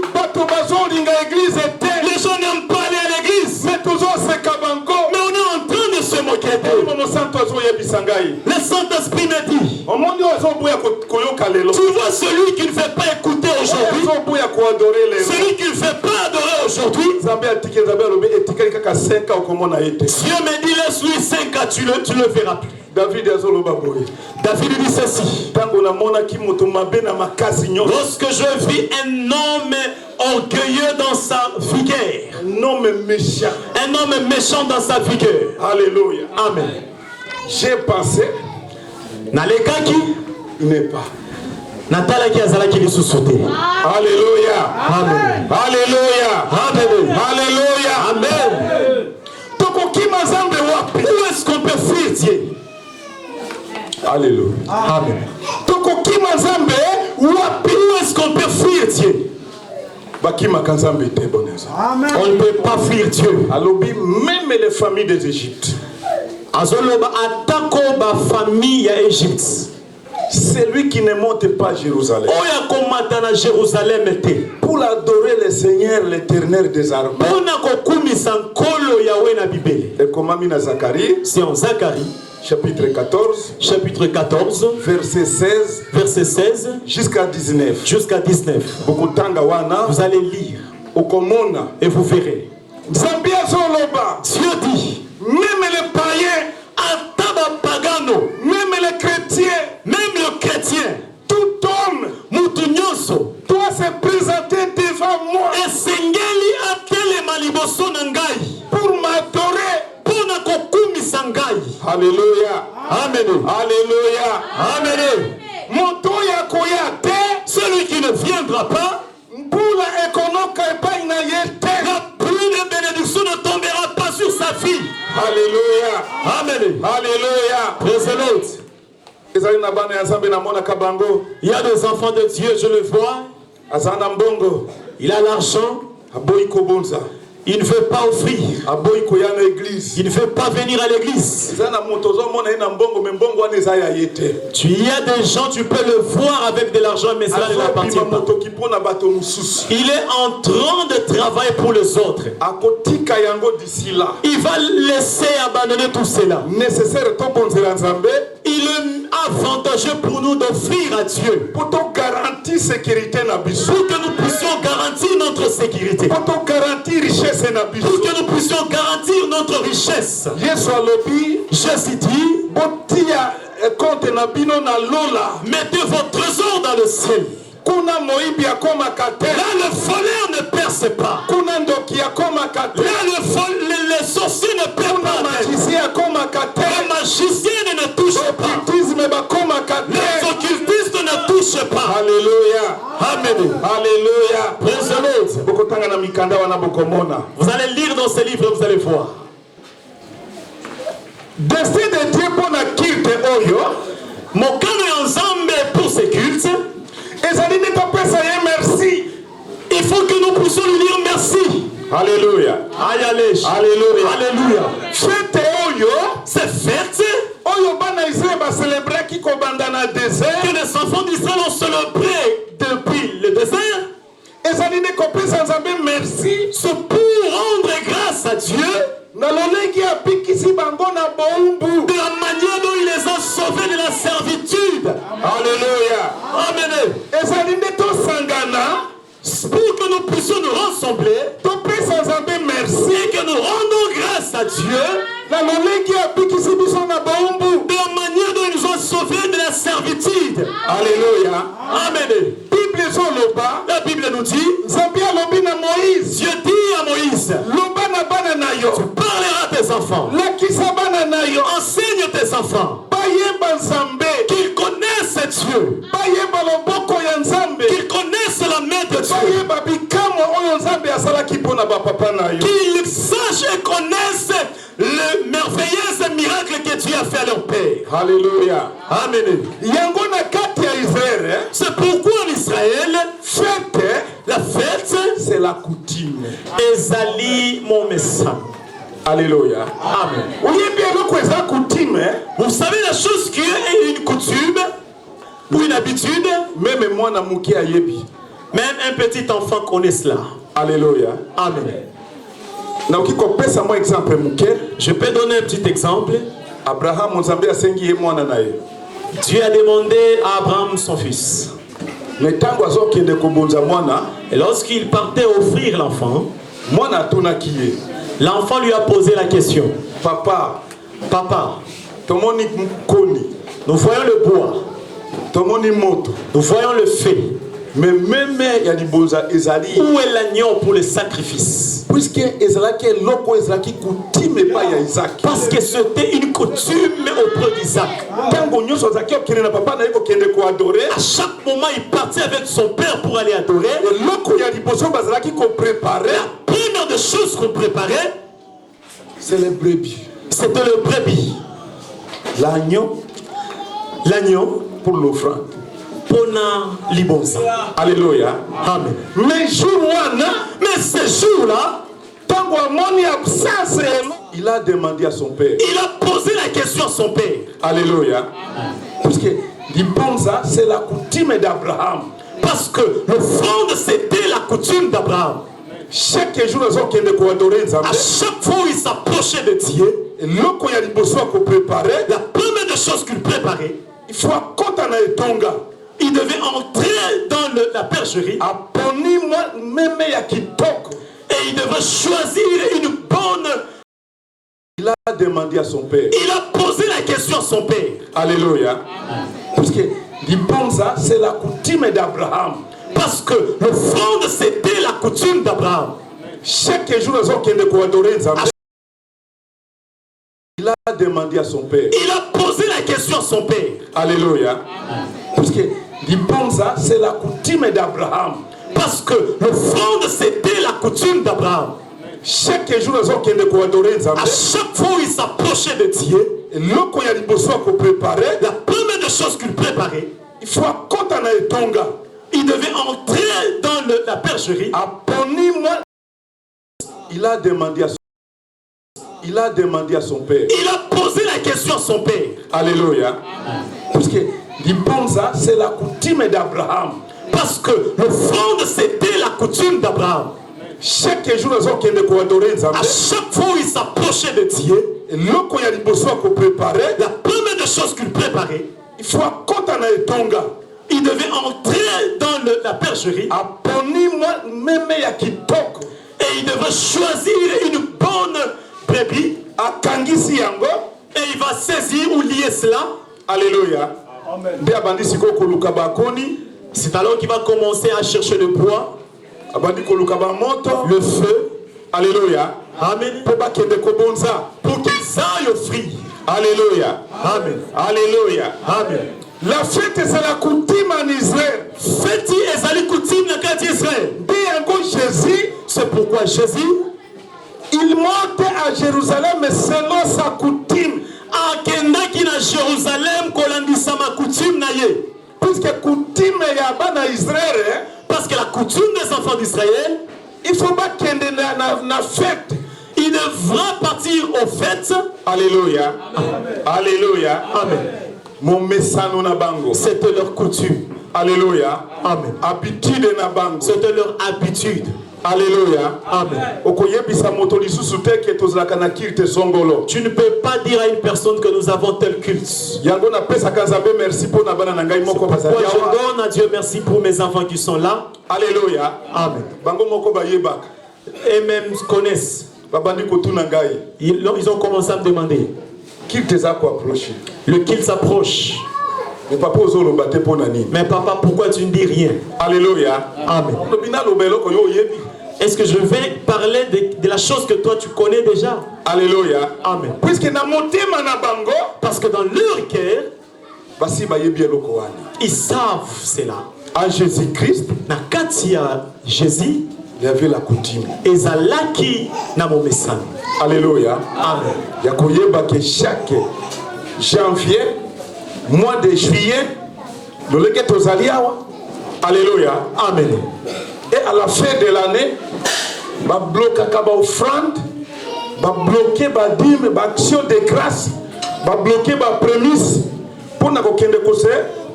Les gens n'aiment pas aller à l'église. Mais on est en train de se moquer d'eux. Le Saint-Esprit me dit, tu vois celui qui ne fait pas écouter aujourd'hui, celui qui ne fait pas adorer aujourd'hui, Dieu me dit laisse-lui 5 ans, tu le verras plus. David dit ceci. Lorsque je vis un homme orgueilleux dans sa vigueur, un homme méchant dans sa vigueur. Alléluia. Amen. J'ai pensé, Nalekaki n'est pas. Natalaki azalaki lisusuté. Alléluia. Amen. Alléluia. Amen. Alléluia. Amen. Où est-ce qu'on peut fuir Dieu? Alléluia. Amen. Où est-ce qu'on peut fuir Dieu? On ne peut pas fuir Dieu. Même les familles des Égyptes. Azoloba atako ba famille ya Égypte. Celui qui ne monte pas à Jérusalem pour adorer le Seigneur l'éternel des armées. Et comme Amina Zacharie, c'est en Zacharie chapitre 14 verset 16 jusqu'à 19. Vous allez lire et vous verrez. Dieu dit, même les païens, même les chrétiens, même le chrétien, tout homme doit se présenter devant moi pour m'adorer. Alléluia. Amen. Alléluia. Amen. Celui qui ne viendra pas, la pluie de bénédiction ne tombera pas sur sa fille. Alléluia. Amen. Alléluia. Praise the Lord. Il y a des enfants de Dieu, je le vois. Il a l'argent. Il ne veut pas offrir. Il ne veut pas venir à l'église. Tu y a des gens, tu peux le voir avec de l'argent, mais cela ne l'appartient pas. Il est en train de travailler pour les autres. Il va laisser abandonner tout cela. Il est avantageux pour nous d'offrir à Dieu. Pour que nous puissions garantir notre sécurité. Pour que nous puissions garantir notre richesse. Jésus dit, mettez vos trésors dans le ciel. Là, le voleur ne perce pas. Là, les sorciers ne perdent pas. Les magiciens ne touchent pas. Les occultistes ne touchent pas. Alléluia. Amen. Alléluia. Praise the Lord. Vous allez lire dans ces livres, vous allez voir. Destin de Dieu pour la culte oyo. Mon cœur est ensemble pour ces cultes. Et ça dit ne pas merci. Il faut que nous puissions lui dire merci. Alléluia. Alléluia. Alléluia. Fête oyo. C'est fête. Oyo bana Israël va célébrer qui kobanda na désert. Que les enfants d'Israël ont célébré depuis le désert. Et ça dit ne pas merci. C'est pour rendre grâce à Dieu. De la manière dont il les a sauvés de la servitude. Alléluia. Amen. Et ça dit pour que nous puissions nous rassembler. Merci. Et que nous rendons grâce à Dieu. De la manière dont ils nous ont sauvés de la servitude. Alléluia. Amen. La Bible nous dit, Dieu dit à Moïse, tu parleras à tes enfants, enseigne tes enfants qu'ils connaissent Dieu, qu'ils connaissent la main de Dieu, qu'ils sachent et connaissent le merveilleux miracle que Dieu a fait à leur père. Alléluia. Amen. C'est pourquoi en Israël, la fête, c'est la coutume. Ezali mon message. Alléluia. Amen. Vous savez la chose qui est une coutume ou une habitude. Même un petit enfant connaît cela. Alléluia. Amen. Je peux donner un petit exemple. Abraham, Dieu a demandé à Abraham son fils. Et lorsqu'il partait offrir l'enfant, l'enfant lui a posé la question. Papa, nous voyons le bois, nous voyons le feu. Mais même il y a des bons ezali. Où est l'agneau pour le sacrifice? Puisque ezalaki loko ezalaki coutume pas ya Isaac. Parce que c'était une coutume auprès d'Isaac. Tango nyoso zakio kende na papa na yeko kende ko adorer. À chaque moment il partait avec son père pour aller adorer. Loko ya liboso bazalaki ko préparer. La première des choses qu'on préparait, c'est le brebis. C'était le brebis. L'agneau pour l'offrande. Alléluia. Amen. Mais ce jour-là, il a demandé à son père. Il a posé la question à son père. Alléluia. Parce que l'Ibanza, c'est la coutume d'Abraham. Parce que l'offrande, c'était la coutume d'Abraham. Chaque jour, à chaque fois il s'approchait de Dieu, la première des choses qu'il préparait, il faut il devait entrer dans la bergerie et il devait choisir une bonne. Il a demandé à son père. Il a posé la question à son père. Alléluia. Parce que l'Ibanza, c'est la coutume d'Abraham. Parce que l'offrande, c'était la coutume d'Abraham. Chaque jour, il a demandé à son père. Il a posé la question à son père. Alléluia. Parce que l'Ibanza, c'est la coutume d'Abraham. Parce que l'offrande, c'était la coutume d'Abraham. Chaque jour, à chaque fois il s'approchait de Dieu, la première des choses qu'il préparait, il faut il devait entrer dans la bergerie. il a demandé à son père. Il a posé la question à son père. Alléluia. Parce que l'Ibonza, c'est la coutume d'Abraham. Parce que le fond, c'était la coutume d'Abraham. Chaque jour, à chaque fois il s'approchait de Dieu, la première des choses qu'il préparait, il faut il devait entrer dans la bergerie et il devait choisir une bonne brebis et il va saisir ou lier cela. Alléluia. C'est alors qu'il va commencer à chercher le bois, le feu. Alléluia. Amen. Pour qu'ils aillent offrir. Alléluia. Amen. Alléluia. Amen. La fête, c'est la coutume en Israël. Fête est la coutume dans le cas d'Israël. Jésus, c'est pourquoi Jésus, il monte à Jérusalem selon sa coutume. Akendaki na Jérusalem kolandisa ma coutume na ye. Puisque coutume ya bana Israël, parce que la coutume des enfants d'Israël, il faut pas qu'il y ait na fête. Il devra partir aux fêtes. Alléluia. Amen. Alléluia. Amen. Mon messano na bango. C'était leur coutume. Alléluia. Amen. Habitude na bango. C'était leur habitude. Alléluia. Amen. Tu ne peux pas dire à une personne que nous avons tel culte. C'est pourquoi je donne à Dieu merci pour mes enfants qui sont là. Alléluia. Amen. Et même connaissent. Ils ont commencé à me demander. Le culte s'approche. Mais papa, pourquoi tu ne dis rien? Alléluia. Amen. Est-ce que je vais parler de la chose que toi tu connais déjà? Alléluia. Amen. Parce que dans leur cœur, ils savent cela. En Jésus-Christ, Jésus, il y avait la coutume. Alléluia. Amen. Il y a que chaque janvier, mois de juillet, le lequel aux aliawa. Alléluia. Amen. Et à la fin de l'année, va bloquer la offrande, va bloquer la dîme, l'action de grâce, va bloquer la prémisse pour nous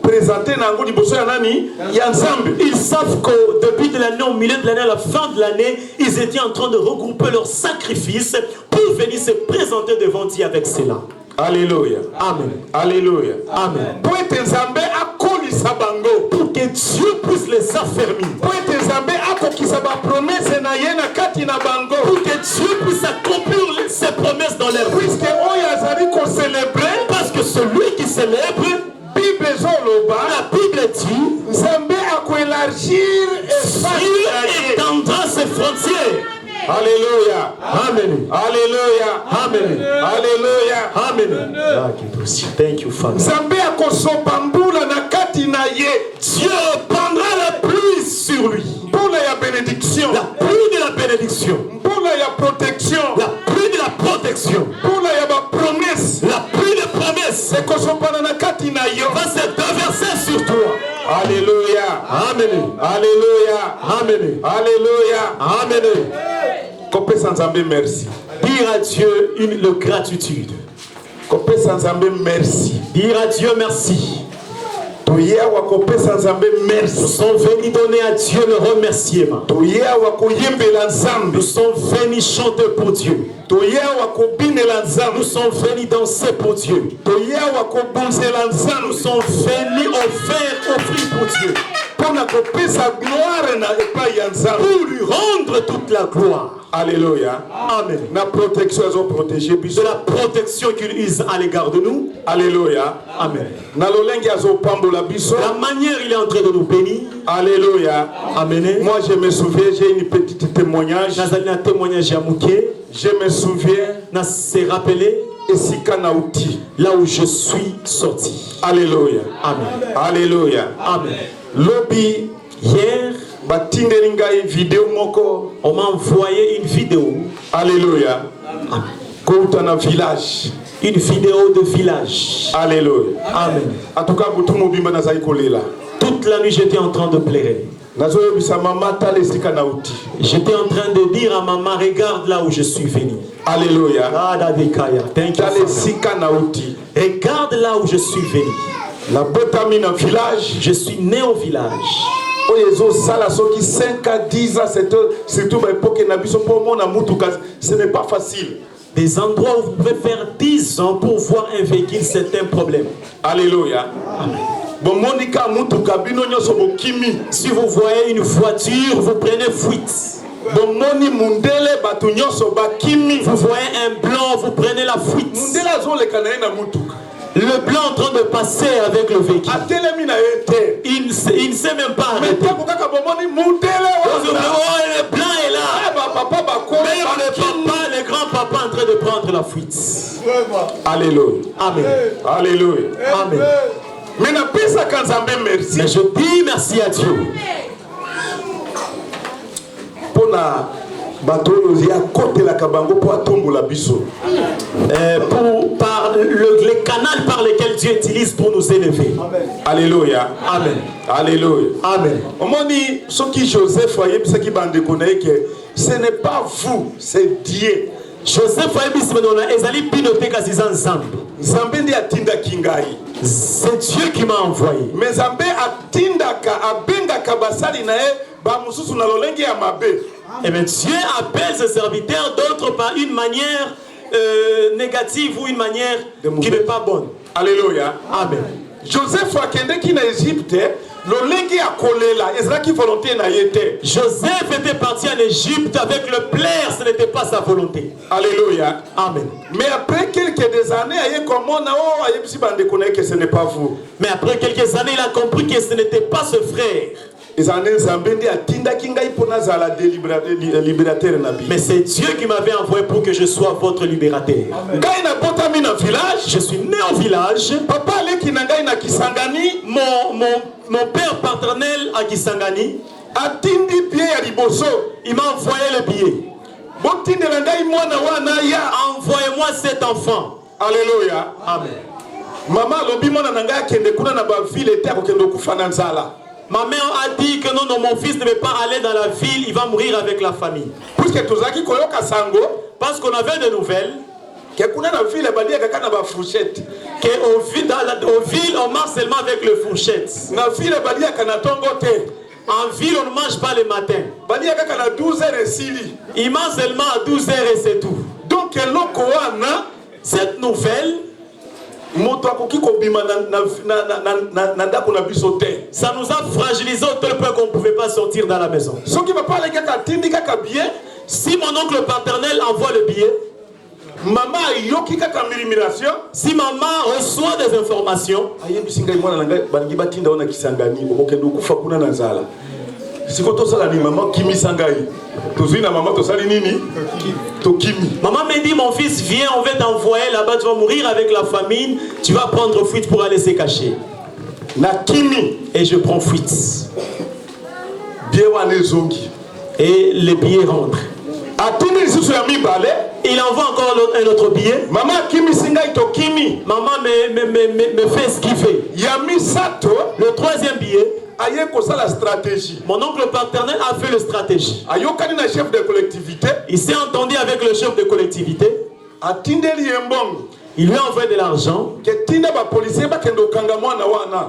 présenter ils savent qu'au début de l'année, au milieu de l'année, à la fin de l'année, ils étaient en train de regrouper leurs sacrifices pour venir se présenter devant Dieu avec cela. Alléluia. Amen. Alléluia. Amen. Pour que Dieu puisse les affermir. Pour que Dieu puisse accomplir ses promesses dans leur vie. Parce que celui qui célèbre, la Bible dit, Dieu étendra ses frontières. Alléluia. Amen. Alléluia. Amen. Alléluia. Amen. Thank you, Father. Dieu répandra la pluie sur lui. Bénédiction. La pluie de la bénédiction. Protection. La pluie de la protection. Promesse. La pluie de promesse va se déverser sur toi. Alléluia. Amen. Alléluia. Amen. Alléluia. Amen. Merci. Dire à Dieu une gratitude. Merci. Dire à Dieu merci. Nous sommes venus donner à Dieu le remerciement. Nous sommes venus chanter pour Dieu. Nous sommes venus danser pour Dieu. Nous sommes venus offrir pour Dieu. Pour lui rendre toute la gloire. Alléluia. Amen. La protection, ils ont protégé. De la protection qu'ils usent à l'égard de nous. Alléluia. Amen. La manière il est en train de nous bénir. Alléluia. Amen. Moi je me souviens, j'ai une petite témoignage. Je me souviens. C'est rappelé. Là où je suis sorti. Alléluia. Amen. Alléluia. Amen. Lobby hier. On m'a envoyé une vidéo. Alléluia. Amen. Village. Une vidéo de village. Alléluia. Amen. En tout cas, toute la nuit j'étais en train de pleurer. J'étais en train de dire à maman, regarde là où je suis venu. Alléluia. Regarde là où je suis venu. Je suis né au village. Ce n'est pas facile. Des endroits où vous pouvez faire 10 ans pour voir un véhicule, c'est un problème. Alléluia. Si vous voyez une voiture, vous prenez fuite. Vous voyez un blanc, vous prenez la fuite. Le blanc en train de passer avec le véhicule. Il ne sait même pas arrêter. Oh, le blanc est là. Mais le grand-papa en train de prendre la fuite. Alléluia. Amen. Alléluia. Amen. Mais je dis merci à Dieu. Par le canal par lequel Dieu utilise pour nous élever. Alléluia. Amen. Alléluia. Amen. Ce qui Joseph voyait, ce qui ce n'est pas vous, c'est Dieu. Joseph c'est Dieu qui m'a envoyé. Mais et bien Dieu appelle ses serviteurs d'autres par une manière négative ou une manière qui n'est pas bonne. Alléluia. Amen. Joseph a quitté l'Égypte. Joseph était parti en Égypte avec le plaire, ce n'était pas sa volonté. Alléluia. Amen. Mais après quelques années, ce n'est pas vous. Mais après quelques années, il a compris que ce n'était pas ce frère. Mais c'est Dieu qui m'avait envoyé pour que je sois votre libérateur. Je suis né au village. Mon père paternel à Kisangani, il m'a envoyé le billet. Envoyez-moi cet enfant. Alléluia. Amen. Maman, ma mère a dit que non, mon fils ne veut pas aller dans la ville, il va mourir avec la famille. Parce qu'on avait des nouvelles qu'au ville, on marche seulement avec le fourchette. En ville, on ne mange pas le matin. Il mange seulement à 12h et c'est tout. Donc, cette nouvelle, ça nous a fragilisé au tel point qu'on ne pouvait pas sortir dans la maison. Si mon oncle paternel envoie le billet, si maman reçoit des informations, maman me dit, mon fils, viens, on va t'envoyer là-bas, tu vas mourir avec la famine, tu vas prendre fuite pour aller se cacher. Et je prends fuite. Et les billets rentrent. Il envoie encore un autre billet. Maman me fait esquiver. Le troisième billet, mon oncle paternel a fait la stratégie. Il s'est entendu avec le chef de collectivité. Il lui a envoyé de l'argent.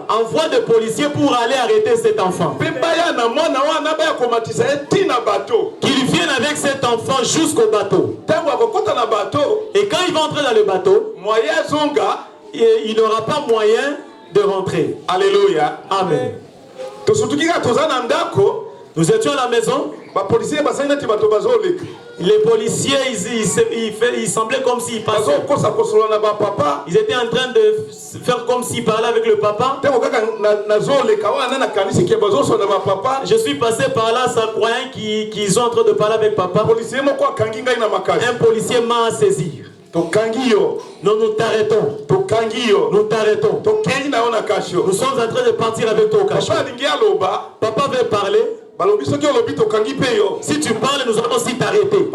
Envoie des policiers pour aller arrêter cet enfant. Qu'ils viennent avec cet enfant jusqu'au bateau. Et quand il va entrer dans le bateau, il n'aura pas moyen de rentrer. Alléluia. Amen. Nous étions à la maison. Les policiers, ils semblaient comme s'ils passaient. Ils étaient en train de faire comme s'ils parlaient avec le papa. Je suis passé par là, ça croyait qu'ils sont en train de parler avec papa. Un policier m'a saisi. Nous t'arrêtons. Nous t'arrêtons. Nous sommes en train de partir avec ton cachot. Papa veut parler. Si tu parles, nous allons aussi t'arrêter.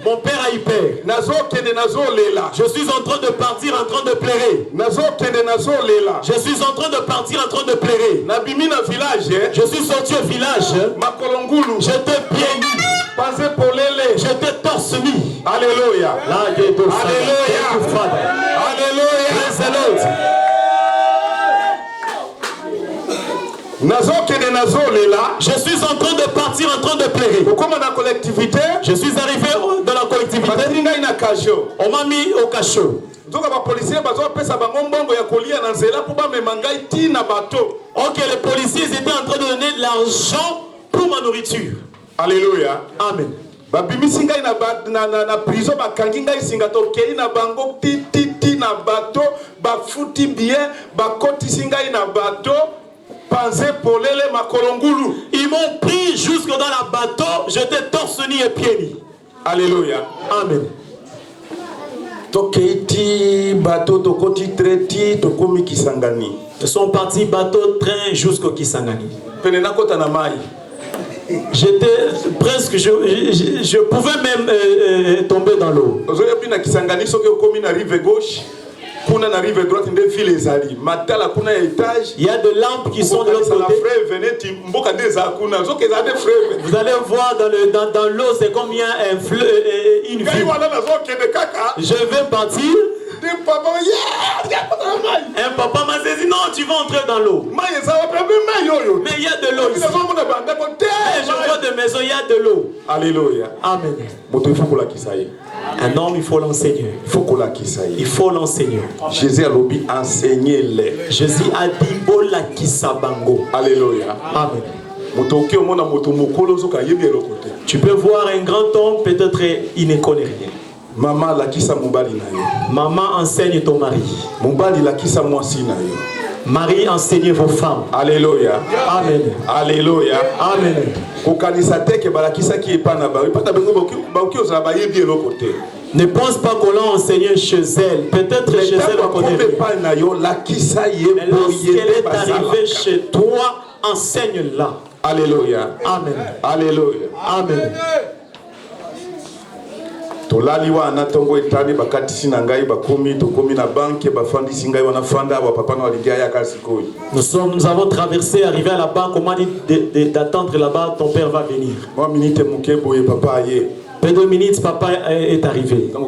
Mon père a eu peur. Je suis en train de partir en train de pleurer. Je suis en train de partir en train de pleurer. Je suis sorti au village. J'étais pieds nus. J'étais torse nu. Alléluia. Alléluia. Alléluia. Je suis en train de partir en train de pleurer. Je suis arrivé dans la collectivité. On m'a mis au cachot. Ok, les policiers étaient en train de donner de l'argent pour ma nourriture. Alléluia. Amen. Babimisi ngai na prison bakangi ngai singa tokeli na bango titi na bato bafuti bien bakotisi ngai na bato panze polele makolongulu. Ils m'ont pris jusque dans la bateau, j'étais torse nu et pieds nus. Alléluia. Amen. Tokeiti bateau tokoti treti tokomi Kisangani. Ils sont partis bateau train jusqu'au Kisangani. Penena kota na mai. J'étais presque, je pouvais même tomber dans l'eau. Il y a de lampes qui sont de l'autre côté. Vous allez voir dans l'eau, c'est comme il y a une vue. Je vais partir. Un papa m'a dit non, tu vas entrer dans l'eau. Mais il y a de l'eau ici. Et je vois de maison, il y a de l'eau. Alléluia. Amen. Un homme, il faut l'enseigner. Il faut l'enseigner. Jésus a dit enseignez-les. Jésus a dit bola kisabango. Alléluia. Amen. Tu peux voir un grand homme, peut-être il ne connaît rien. Maman lakisa mobali na yo. Maman enseigne ton mari. Mobali lakisa mwasi na yo. Marie enseigne vos femmes. Alléluia. Amen. Alléluia. Amen. Kokanisa teke balakisa ki epana ba. Pata bengo bauki ozala ba yebi eloko te. Ne pense pas qu'on l'a enseigné chez elle. Peut-être chez elle on connaît. Mais lorsqu'elle est arrivée chez toi, enseigne-la. Alléluia. Amen. Alléluia. Amen. Tolaliwa anatongo etani bakatisi na ngai bakomi tokomi na banque bafandisi ngai wana fanda ba papa na waligia ya kasiko. Nous avons traversé, arrivé à la banque, on m'a dit d'attendre là-bas, ton père va venir. Moi minute mukebo ye papa ye. Peu de minutes, papa est arrivé. Quand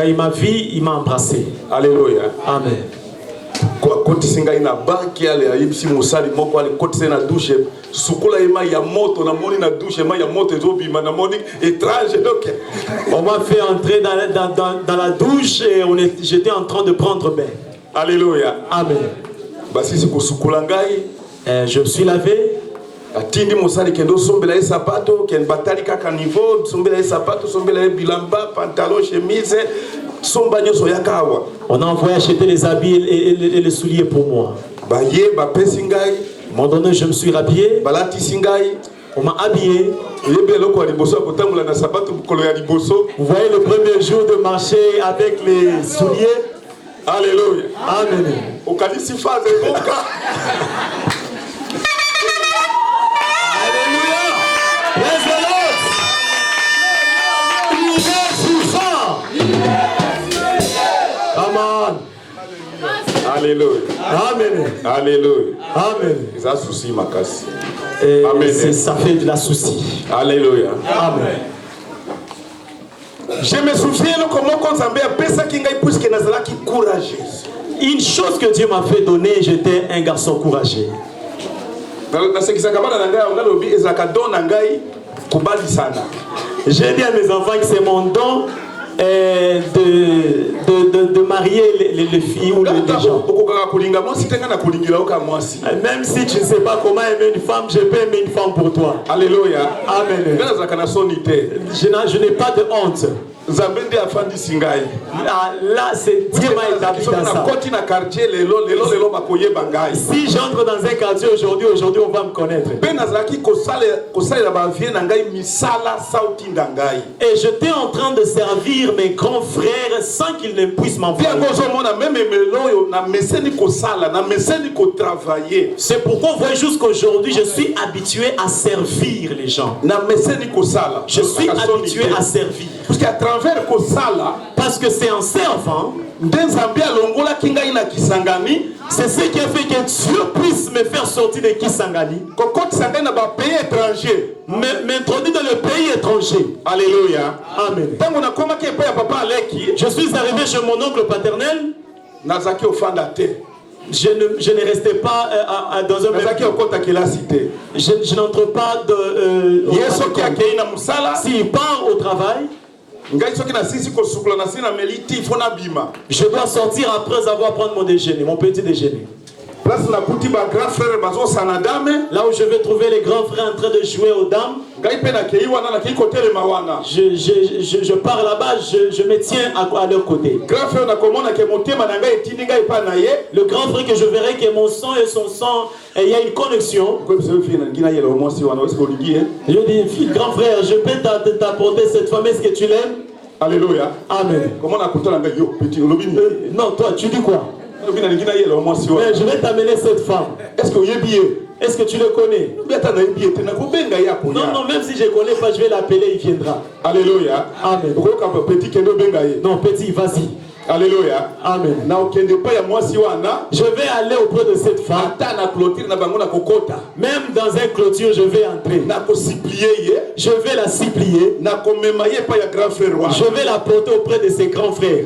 il m'a vu, il m'a embrassé. Alléluia. Amen. Kotisi ngai na banque ya yibisi musali moko ale kotisi na douche sukula ema ya moto na moni na douche ema ya moto ezobima na moni étrange donc on m'a fait entrer dans la douche et j'étais en train de prendre bain. Alléluia. Amen. Basi ko sukula ngai je me suis lavé. Atindi musali kendo sombela e sapato ken batali kaka niveau sombela e sapato sombela e bilamba pantalon chemise. On a envoyé acheter les habits et les souliers pour moi. À un moment donné, je me suis rhabillé. On m'a habillé. Vous voyez le premier jour de marcher avec les souliers. Alléluia. Amen. Alléluia. Amen. Alléluia. Amen. Ça souci ma casse. Amen. Ça fait de la souci. Alléluia. Amen. Je me souviens comment Nzambe a pesa kinga puisque nazala ki courageux. Une chose que Dieu m'a fait donner, j'étais un garçon courageux. J'ai dit à mes enfants que c'est mon don. De marier les filles ou les gens. Même si tu ne sais pas comment aimer une femme, je peux aimer une femme pour toi. Alléluia. Amen. Je n'ai pas de honte. Là, c'est Dieu m'a établi dans ça. Si j'entre dans un quartier aujourd'hui, on va me connaître. Et j'étais en train de servir mes grands frères sans qu'ils ne puissent m'envoyer. C'est pourquoi vous voyez jusqu'aujourd'hui, je suis habitué à servir les gens. Je suis habitué à servir. Parce qu'à travers Kosala, parce que c'est en servant, c'est ce qui a fait que Dieu puisse me faire sortir de Kisangani, m'introduire dans le pays étranger. Alléluia. Amen. Je suis arrivé chez mon oncle paternel. Je ne restais pas dans un même... Je n'entre pas de... S'il part au travail, je dois sortir après avoir pris mon déjeuner, mon petit déjeuner. Là où je vais trouver les grands frères en train de jouer aux dames, je pars là-bas, je me tiens à leur côté. Le grand frère que je verrai que mon sang et son sang, il y a une connexion. Je dis, grand frère, je peux t'apporter cette femme, est-ce que tu l'aimes? Alléluia. Amen. Non, toi, tu dis quoi? Mais je vais t'amener cette femme. Est-ce que tu le connais? Non, même si je ne connais pas, je vais l'appeler, il viendra. Alléluia. Amen. Non, petit, vas-y. Alléluia. Amen. Je vais aller auprès de cette femme. Même dans un clôture, je vais entrer. Je vais la supplier. Je vais la porter auprès de ses grands frères.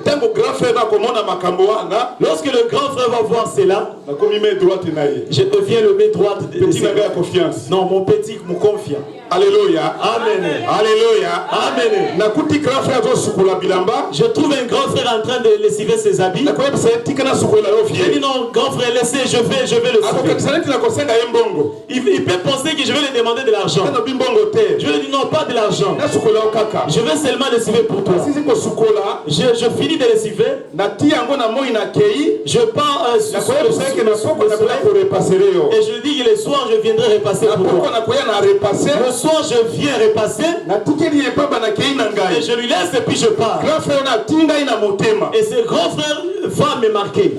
Lorsque le grand frère va voir cela, je deviens le main droite de ses confiance. Non, mon petit, mon confiant. Alléluia. Amen. Alléluia. Amen. Je trouve un grand frère en train de lessiver ses habits. J'ai dit non, grand frère, laissez, je vais le sauver. Il peut penser que je vais lui demander de l'argent. Je lui dis non, pas de l'argent. Je vais seulement lessiver pour toi. Je finis de lessiver. Je pars sur le soleil. Et je lui dis que le soir je viendrai repasser pour toi. Le soir je viens repasser. Et je lui laisse et puis je pars. Et ce grand frère va me marquer.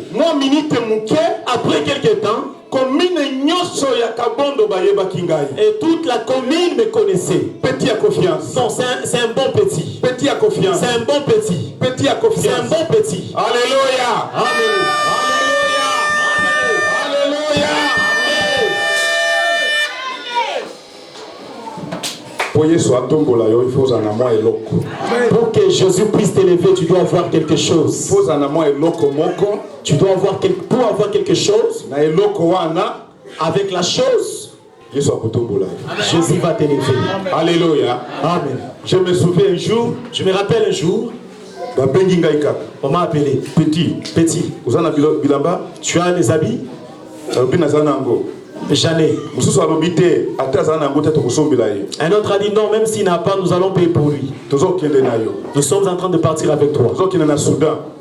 Après quelques temps, et toute la commune me connaissait. Petit à confiance. Non, c'est un bon petit. Petit à confiance. C'est un bon petit. Petit à confiance. C'est un bon petit. Alléluia. Amen. Pour que Jésus puisse t'élever, tu dois avoir quelque chose. Tu dois avoir quelque chose. Avec la chose, Jésus va t'élever. Alléluia. Amen. Je me souviens un jour. Je me rappelle un jour. On m'a appelé. Petit. Tu as les habits? J'en ai. Un autre a dit non, même s'il n'a pas, nous allons payer pour lui. Nous sommes en train de partir avec toi.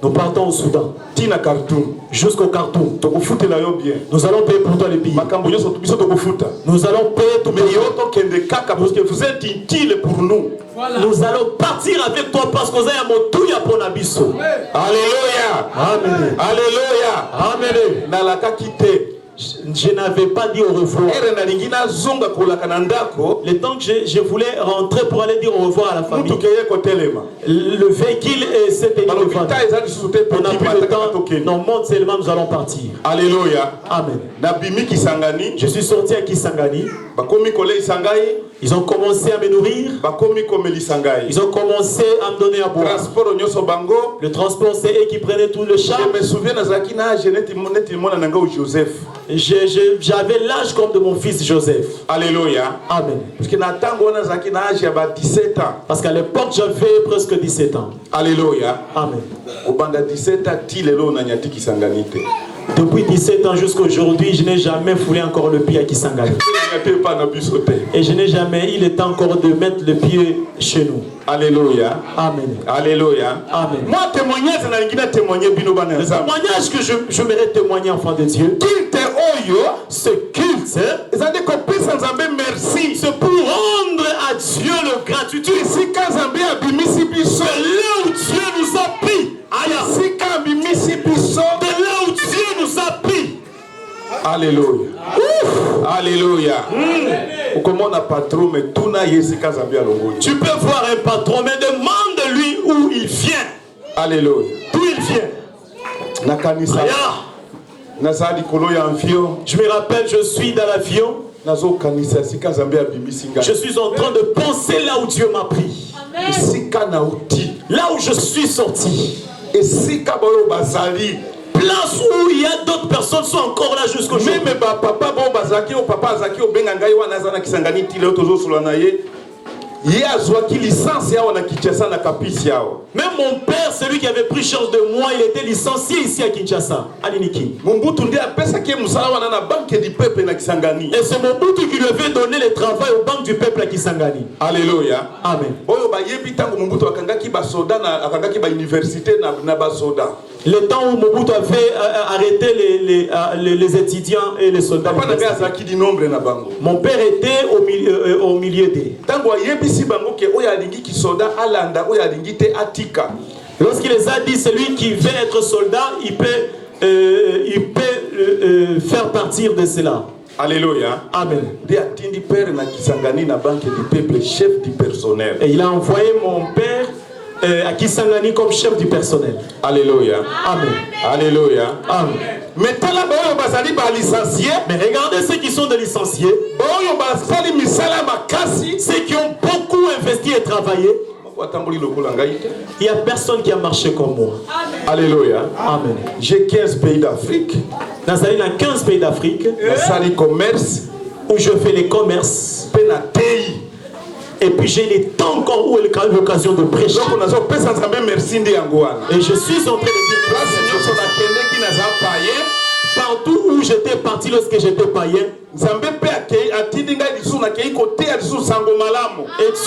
Nous partons au Soudan. Jusqu'au Khartoum. Nous allons payer pour toi les billets. Nous allons payer tout payer. Parce que vous êtes utile pour nous. Voilà. Nous allons partir avec toi parce que nous avons tout pour Nabiso. Alléluia. Amen. Alléluia. Amen. Je n'avais pas dit au revoir. Le temps que je voulais rentrer pour aller dire au revoir à la famille, le véhicule s'est tenu devant. On n'a plus le temps. Non, monte seulement, nous allons partir. Alléluia. Amen. Je suis sorti à Kisangani. Ils ont commencé à me nourrir. Ils ont commencé à me donner à boire. Le transport, c'est eux qui prenaient tout le charme. Je me souviens, j'avais l'âge comme de mon fils Joseph. Alléluia. Amen. Parce qu'à l'époque, j'avais presque 17 ans. Alléluia. Amen. Depuis 17 ans jusqu'à aujourd'hui, je n'ai jamais foulé encore le pied à Kisangani. Et je n'ai jamais, il est temps encore de mettre le pied chez nous. Alléluia. Amen. Alléluia. Amen. Moi, témoignage, le témoignage que j'aimerais témoigner, enfant de Dieu, ce culte, c'est pour rendre à Dieu le gratitude. C'est là où Dieu nous a pris. De là où Dieu nous a pris. Alléluia. Alléluia. Tu peux voir un patron, mais demande-lui où il vient. Alléluia. D'où il vient. Je me rappelle, je suis dans l'avion. Je suis en train de penser là où Dieu m'a pris. Là où je suis sorti. Place où il y a d'autres personnes sont encore là jusqu'aujourd'hui. Même mon père, celui qui avait pris charge de moi, il était licencié ici à Kinshasa, à Liniki. Et c'est Mobutu qui lui avait donné le travail au banque du peuple à Kisangani. Alléluia. Amen. Le temps où Mobutu avait arrêté les étudiants et les soldats. Mon père était au milieu d'eux. Lorsqu'il les a dit, celui qui veut être soldat, il peut faire partir de cela. Alléluia. Amen. Et il a envoyé mon père à Kisangani comme chef du personnel. Alléluia. Amen. Alléluia. Amen. Mais regardez ceux qui sont des licenciés, ceux qui ont beaucoup investi et travaillé. Il n'y a personne qui a marché comme moi. Alléluia. Amen. J'ai 15 pays d'Afrique. Dans 15 pays d'Afrique où je fais les commerces. Et puis j'ai les temps encore où l'occasion de prêcher. Et je suis en train de dire partout où j'étais parti lorsque j'étais païen. Et Dieu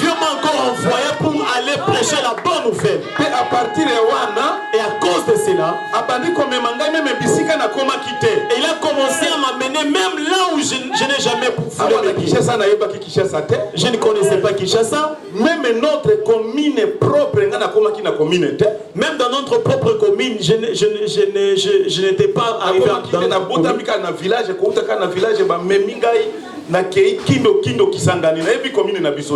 m'a encore envoyé pour aller prêcher la bonne nouvelle. Et à cause de cela, il a commencé à m'amener même là où je n'ai jamais foulé mes pieds. Je ne connaissais pas Kinshasa. Même notre commune propre, même dans notre propre commune, je n'étais pas arrivé dans le village.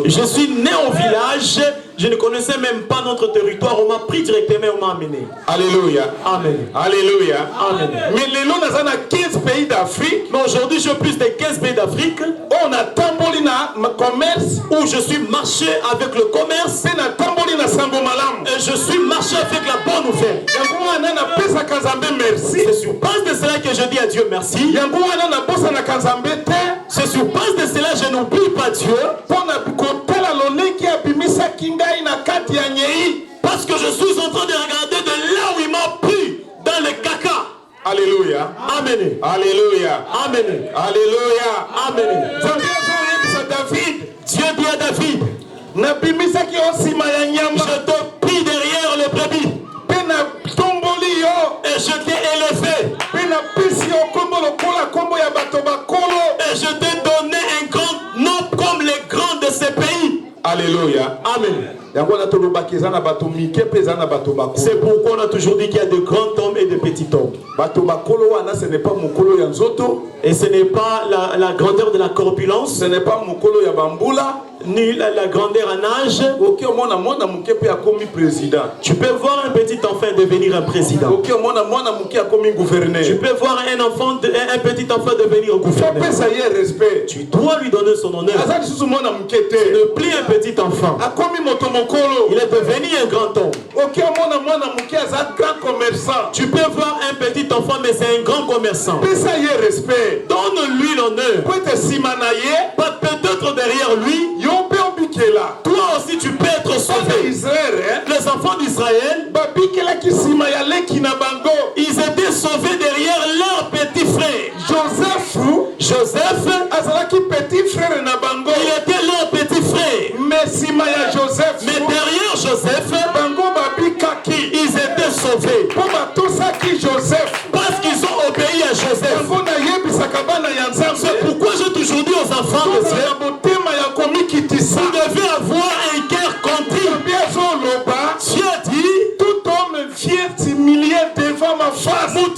Je suis né au village, je ne connaissais même pas notre territoire, on m'a pris directement et on m'a amené. Alléluia. Amen. Alléluia. Amen. Mais les lots dans 15 pays d'Afrique. Mais aujourd'hui, j'ai plus de 15 pays d'Afrique. On a tambolina commerce où je suis marché avec le commerce. Et je suis marché avec la bonne nouvelle. C'est sur base de cela que je dis à Dieu merci. C'est sur base de cela que je n'oublie pas Dieu. Parce que je suis en train de regarder de là où il m'a pris, dans le caca. Alléluia. Amen. Alléluia. Amen. Alléluia. Amen. Dieu dit à David, je te pris derrière les brebis. Et je t'ai élevé. Et je t'ai donné un grand nom comme les grands de ces pays. Alléluia. Amen. C'est pourquoi on a toujours dit qu'il y a de grands hommes et de petits hommes. Et ce n'est pas la grandeur de la corpulence. Ce n'est pas ni la grandeur en âge. Tu peux voir un petit enfant devenir un président. Tu peux voir un petit enfant devenir un gouverneur. Tu dois lui donner son honneur. Ce n'est plus un petit enfant. Il est devenu un grand homme. Tu peux voir un petit enfant, mais c'est un grand commerçant. Donne-lui l'honneur. Peut-être derrière lui, toi aussi tu peux être sauvé. Les enfants d'Israël, ils étaient sauvés derrière leur Joseph, petit frère na bango. Il était leur petit frère. Mais Joseph. Mais derrière Joseph, bango babikaki. Ils étaient sauvés. Joseph. Parce qu'ils ont obéi à Joseph. C'est pourquoi j'ai toujours dit aux enfants de Dieu, vous devez avoir un cœur contrit. Dieu dit, tout homme vient s'humilier devant ma face. Nous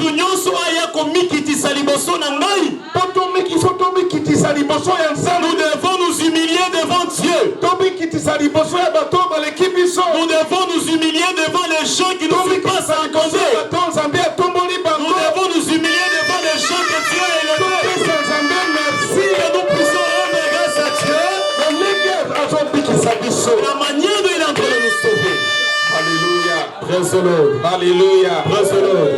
devons nous humilier devant Dieu. Nous devons nous humilier devant les gens qui nous passent à côté. Nous devons nous humilier devant les gens que Dieu a élevés. Que nous puissions rendre grâce à Dieu. La manière dont il est en train de nous sauver. Alléluia. Praise the Lord. Alléluia. Praise the Lord.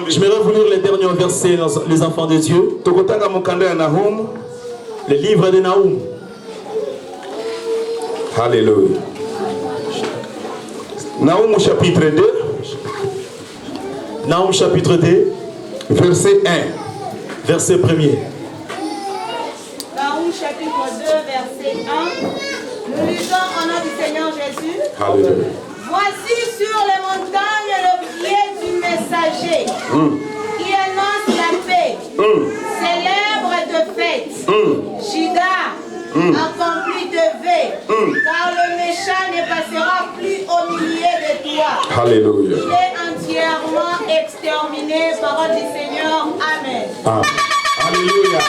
Je vais revenir les derniers versets, les enfants de Dieu. Le livre de Nahum. Alléluia. Nahum chapitre 2. Nahum chapitre 2. Verset 1. Verset 1er. Nahum chapitre 2, verset 1. Nous lisons au nom du Seigneur Jésus. Alléluia. Voici sur les montagnes le pied du messager qui annonce la paix, célèbre de fête, Juda, accompli de paix, car le méchant ne passera plus au milieu de toi. Alléluia. Il est entièrement exterminé, parole du Seigneur. Amen. Alléluia.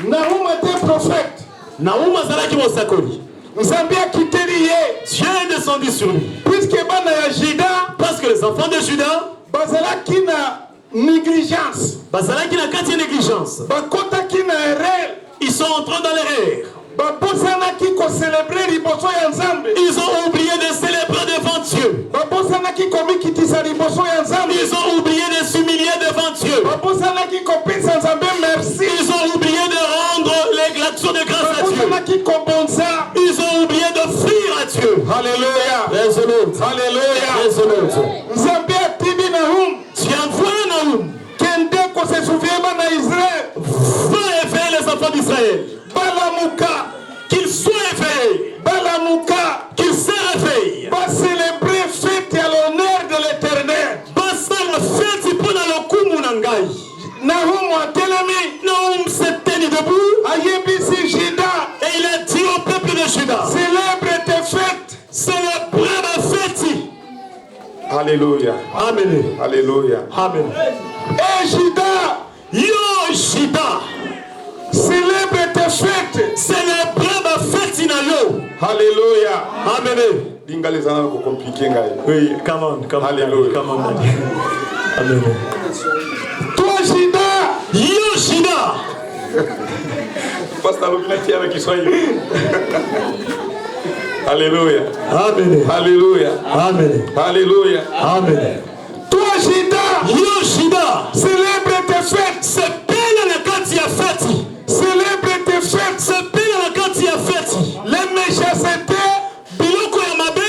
Nahum était prophète. Nahum azalaki mosakoli. Dieu est descendu sur lui. Puisque bana ya Juda, parce que les enfants de Juda bazalaki na négligence. Bazalaki na kati négligence. Bakotaki na erreur. Ils sont entrés dans l'erreur. Ils ont oublié de célébrer devant Dieu. Ils ont oublié de s'humilier devant Dieu. Ils ont oublié de rendre l'action de grâce à Dieu. Ils ont oublié d'offrir à Dieu. Alléluia. Résolute. Alléluia. Résolute. Tu envoies Nahum. Va éveiller les enfants d'Israël. Qu'ils soient éveillés. Qu'ils se réveillent. Va célébrer fête à l'honneur de l'Éternel. Nahum a télemi. Nahum s'est tenu debout. Et il a dit au peuple de Juda, célèbre tes fêtes. Célébrez ma fête. Alléluia. Amen. Alléluia. Amen. Et Juda. Yo Juda. Célèbre tes fêtes. Célébrez ma fête na yo. Alléluia. Amen. Dinga les années pour compliquer ngai. Oui, come on. Alléluia. Come on. Amen. Toi Juda. Yo Juda. Pasteur Lobinati avec Israël. Alléluia. Amen. Alléluia. Amen. Alléluia. Amen. Toi Juda. Yo Juda. Célèbre tes fêtes. C'est belle la quand il y a fête. Célèbre tes fêtes. C'est belle la quand il y a fête. Les méchancetés. Biloko ya mabe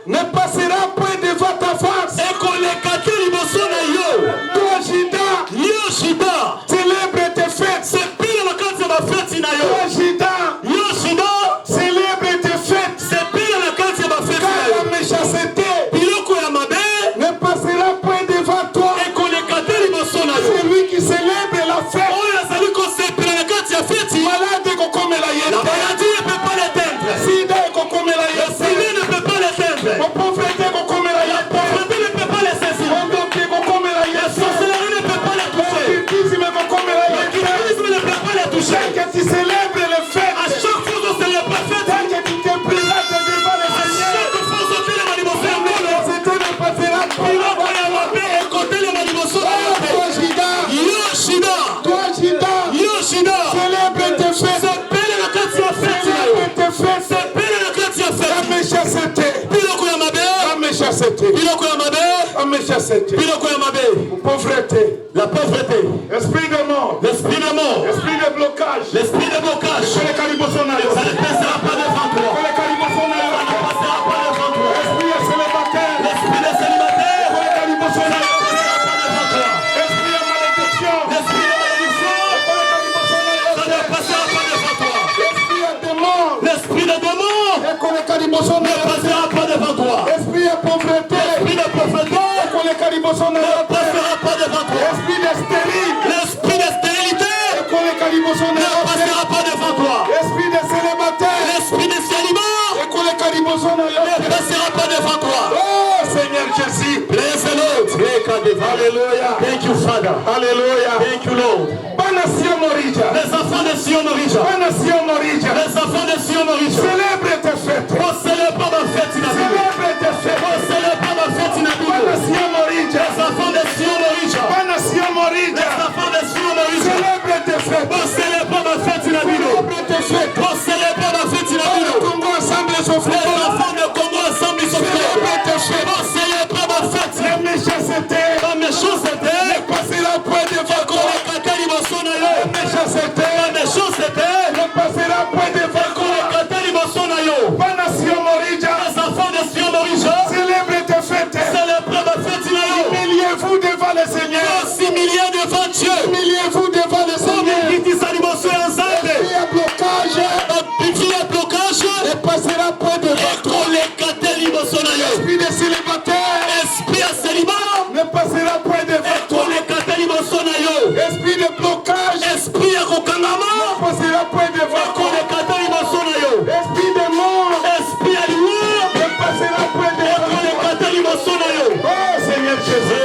ne passera point devant ta face. Et qu'on les kate liboso na yo. Toi Juda. Yo Juda. Célèbre tes fêtes. C'est belle la quand il y a ma fête na yo. Toi Juda. Yo Juda. Célèbre tes fêtes. C'est belle la quand il y a ma fête na yo. Car la méchanceté biloko ya mabe ne passera point devant toi. Et qu'on les kate liboso na yo. Celui qui célèbre la fête. Oh ya zali ko se belle la quand il y a fête. Malade kokomela yete. La maladie ne peut pas l'éteindre. Sida kokomela Le yete. sida ne peut pas l'éteindre. Mon pauvreté kokomela La yete. pauvreté ne peut pas les saisir. Mon doki kokomela La yete. sorcellerie ne peut pas les toucher. Cultisme kokomela Le yete. christianisme ne peut pas les toucher. Que tu célèbres les fêtes. À chaque fois qu'on célèbre la fête, Que tu te présentes devant le à Seigneur. chaque fois qu'on fait les manifestations, C'était ne passera pas. il va y avoir paix et côté les manifestations. Toi Juda. Yo Shida, Toi Juda. Yo Shida, Célèbre tes fêtes. c'est belle la quand tu as fait. Célèbre tes fêtes. C'est belle la quand tu as La fait. méchanceté. Biloko ya mabe, La méchanceté. biloko ya mabe, La méchanceté. biloko ya mabe. Pauvreté. La pauvreté, Esprit de mort. l'esprit de mort, Esprit de blocage. l'esprit de blocage. Que les calibosonayo. Ça ne passera pas devant toi. Que les calibosonayo. Ça ne passera pas devant pauvreté. L'esprit de pauvreté ne passera pas devant toi. Esprit de stérile. L'esprit de stérilité ne passera pas devant toi. Esprit de célibataire. L'esprit de célibat ne passera pas devant toi. Oh Seigneur Jésus. Praise the Lord. Alléluia. Thank you, Father. Alléluia. Thank you, Lord. Les enfants de Sion Orija. Les enfants de Sion Orija. Célèbre tes fêtes. On célèbre ma fête inhabituelle. Célèbre tes fêtes. On célèbre ma fête inhabituelle. Les enfants de Sion Orija. Les enfants de Sion Orija. Célèbre tes fêtes. On célèbre ma fête inhabituelle. On célèbre ma fête inhabituelle. Les enfants de Congo ensemble ils sont frères. On célèbre ma fête. La méchanceté ne passera point devant toi. La méchanceté ne passera point devant toi. Les enfants de Sion Orija. Célèbre tes fêtes. Célèbre ma fête inhabituelle. Humiliez-vous devant le Seigneur. Humiliez devant Dieu. Humiliez-vous devant le Seigneur. Il y a blocage. Il y a blocage. Ne passera point devant toi. Esprit de célibataire. Esprit à célibat. Ne passera point devant toi. Esprit de blocage. Esprit à kokangama. Ne passera point devant toi. Esprit de mort. Esprit à louer. Ne passera point devant toi. Oh Seigneur Jésus.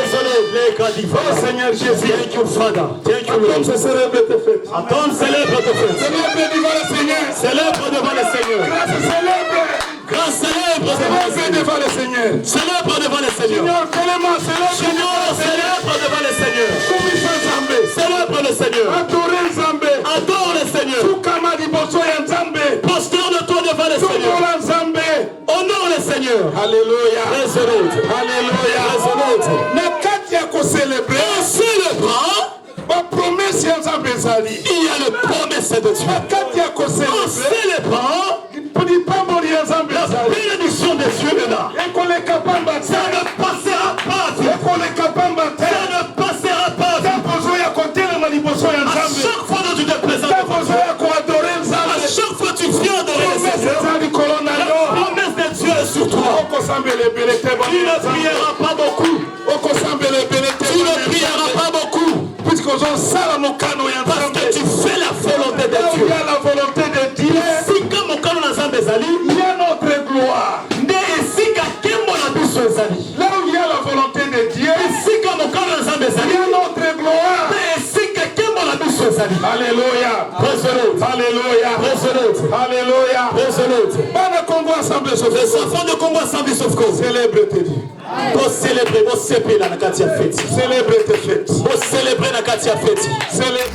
Oh Seigneur Jésus. Thank you, Father. Thank you, Lord. Comme célèbre tes fêtes. Attends, célèbre tes fêtes. Célèbre devant le Seigneur. Célèbre devant le Seigneur. Grâce célèbre. Grâce célèbre devant le Célèbre Seigneur. devant le Seigneur. Célèbre devant le Seigneur. Seigneur, tellement célèbre. Seigneur, célèbre devant le Seigneur. Kumisa Nzambe. Célèbre le Seigneur. Adore Nzambe. Adore le Seigneur. Tukama liboso ya Nzambe. Prosterne-toi devant le Seigneur. Tombola Nzambe. Honore le Seigneur. Alléluia. Résolute. Alléluia. Résolute. Na kati ya kocélébrer. En célébrant, Ba promesse ya Nzambe ezali. il y a le promesse de Dieu. Na kati ya En kocélébrer. célébrant, Lipamboli ya Nzambe la ezali. bénédiction de Dieu est là. Ekoleka pamba te. Ça ne passera pas. Ekoleka pamba te. Ça ne passera pas. Tapozo ya kotelema liboso ya À Nzambe. chaque fois que tu te présentes, Tapozo ya koadore à Nzambe. chaque fois que tu viens adorer le Promesse Seigneur, ezali kolona la yo. promesse de Dieu est sur toi. Okosambelebele te Tu ne prieras pas beaucoup. okosambelebele te Tu ne prieras pas beaucoup. puisque ozosala mokano ya Parce Nzambe. que tu fais la volonté de Là où il Dieu. y a la volonté de Dieu, Si comme mokano na Nzambe ezali, il y a notre gloire. nde esika nkembo na biso ezali. Là où il y a la volonté de Dieu, Esika mokano na Nzambe il ezali, y a notre gloire. nde esika nkembo na biso ezali. Alléluia. Résolute. Alléluia. Résolute. Alléluia. Résolute. Bana Congo ensemble Les sauve. enfants de Congo ensemble ils sauvent cause. Célèbre tes dieux. Pour célébrer, pour célébrer la Nakatia fête. Célèbre tes fêtes. Pour célébrer la Nakatia fête. Célèbre.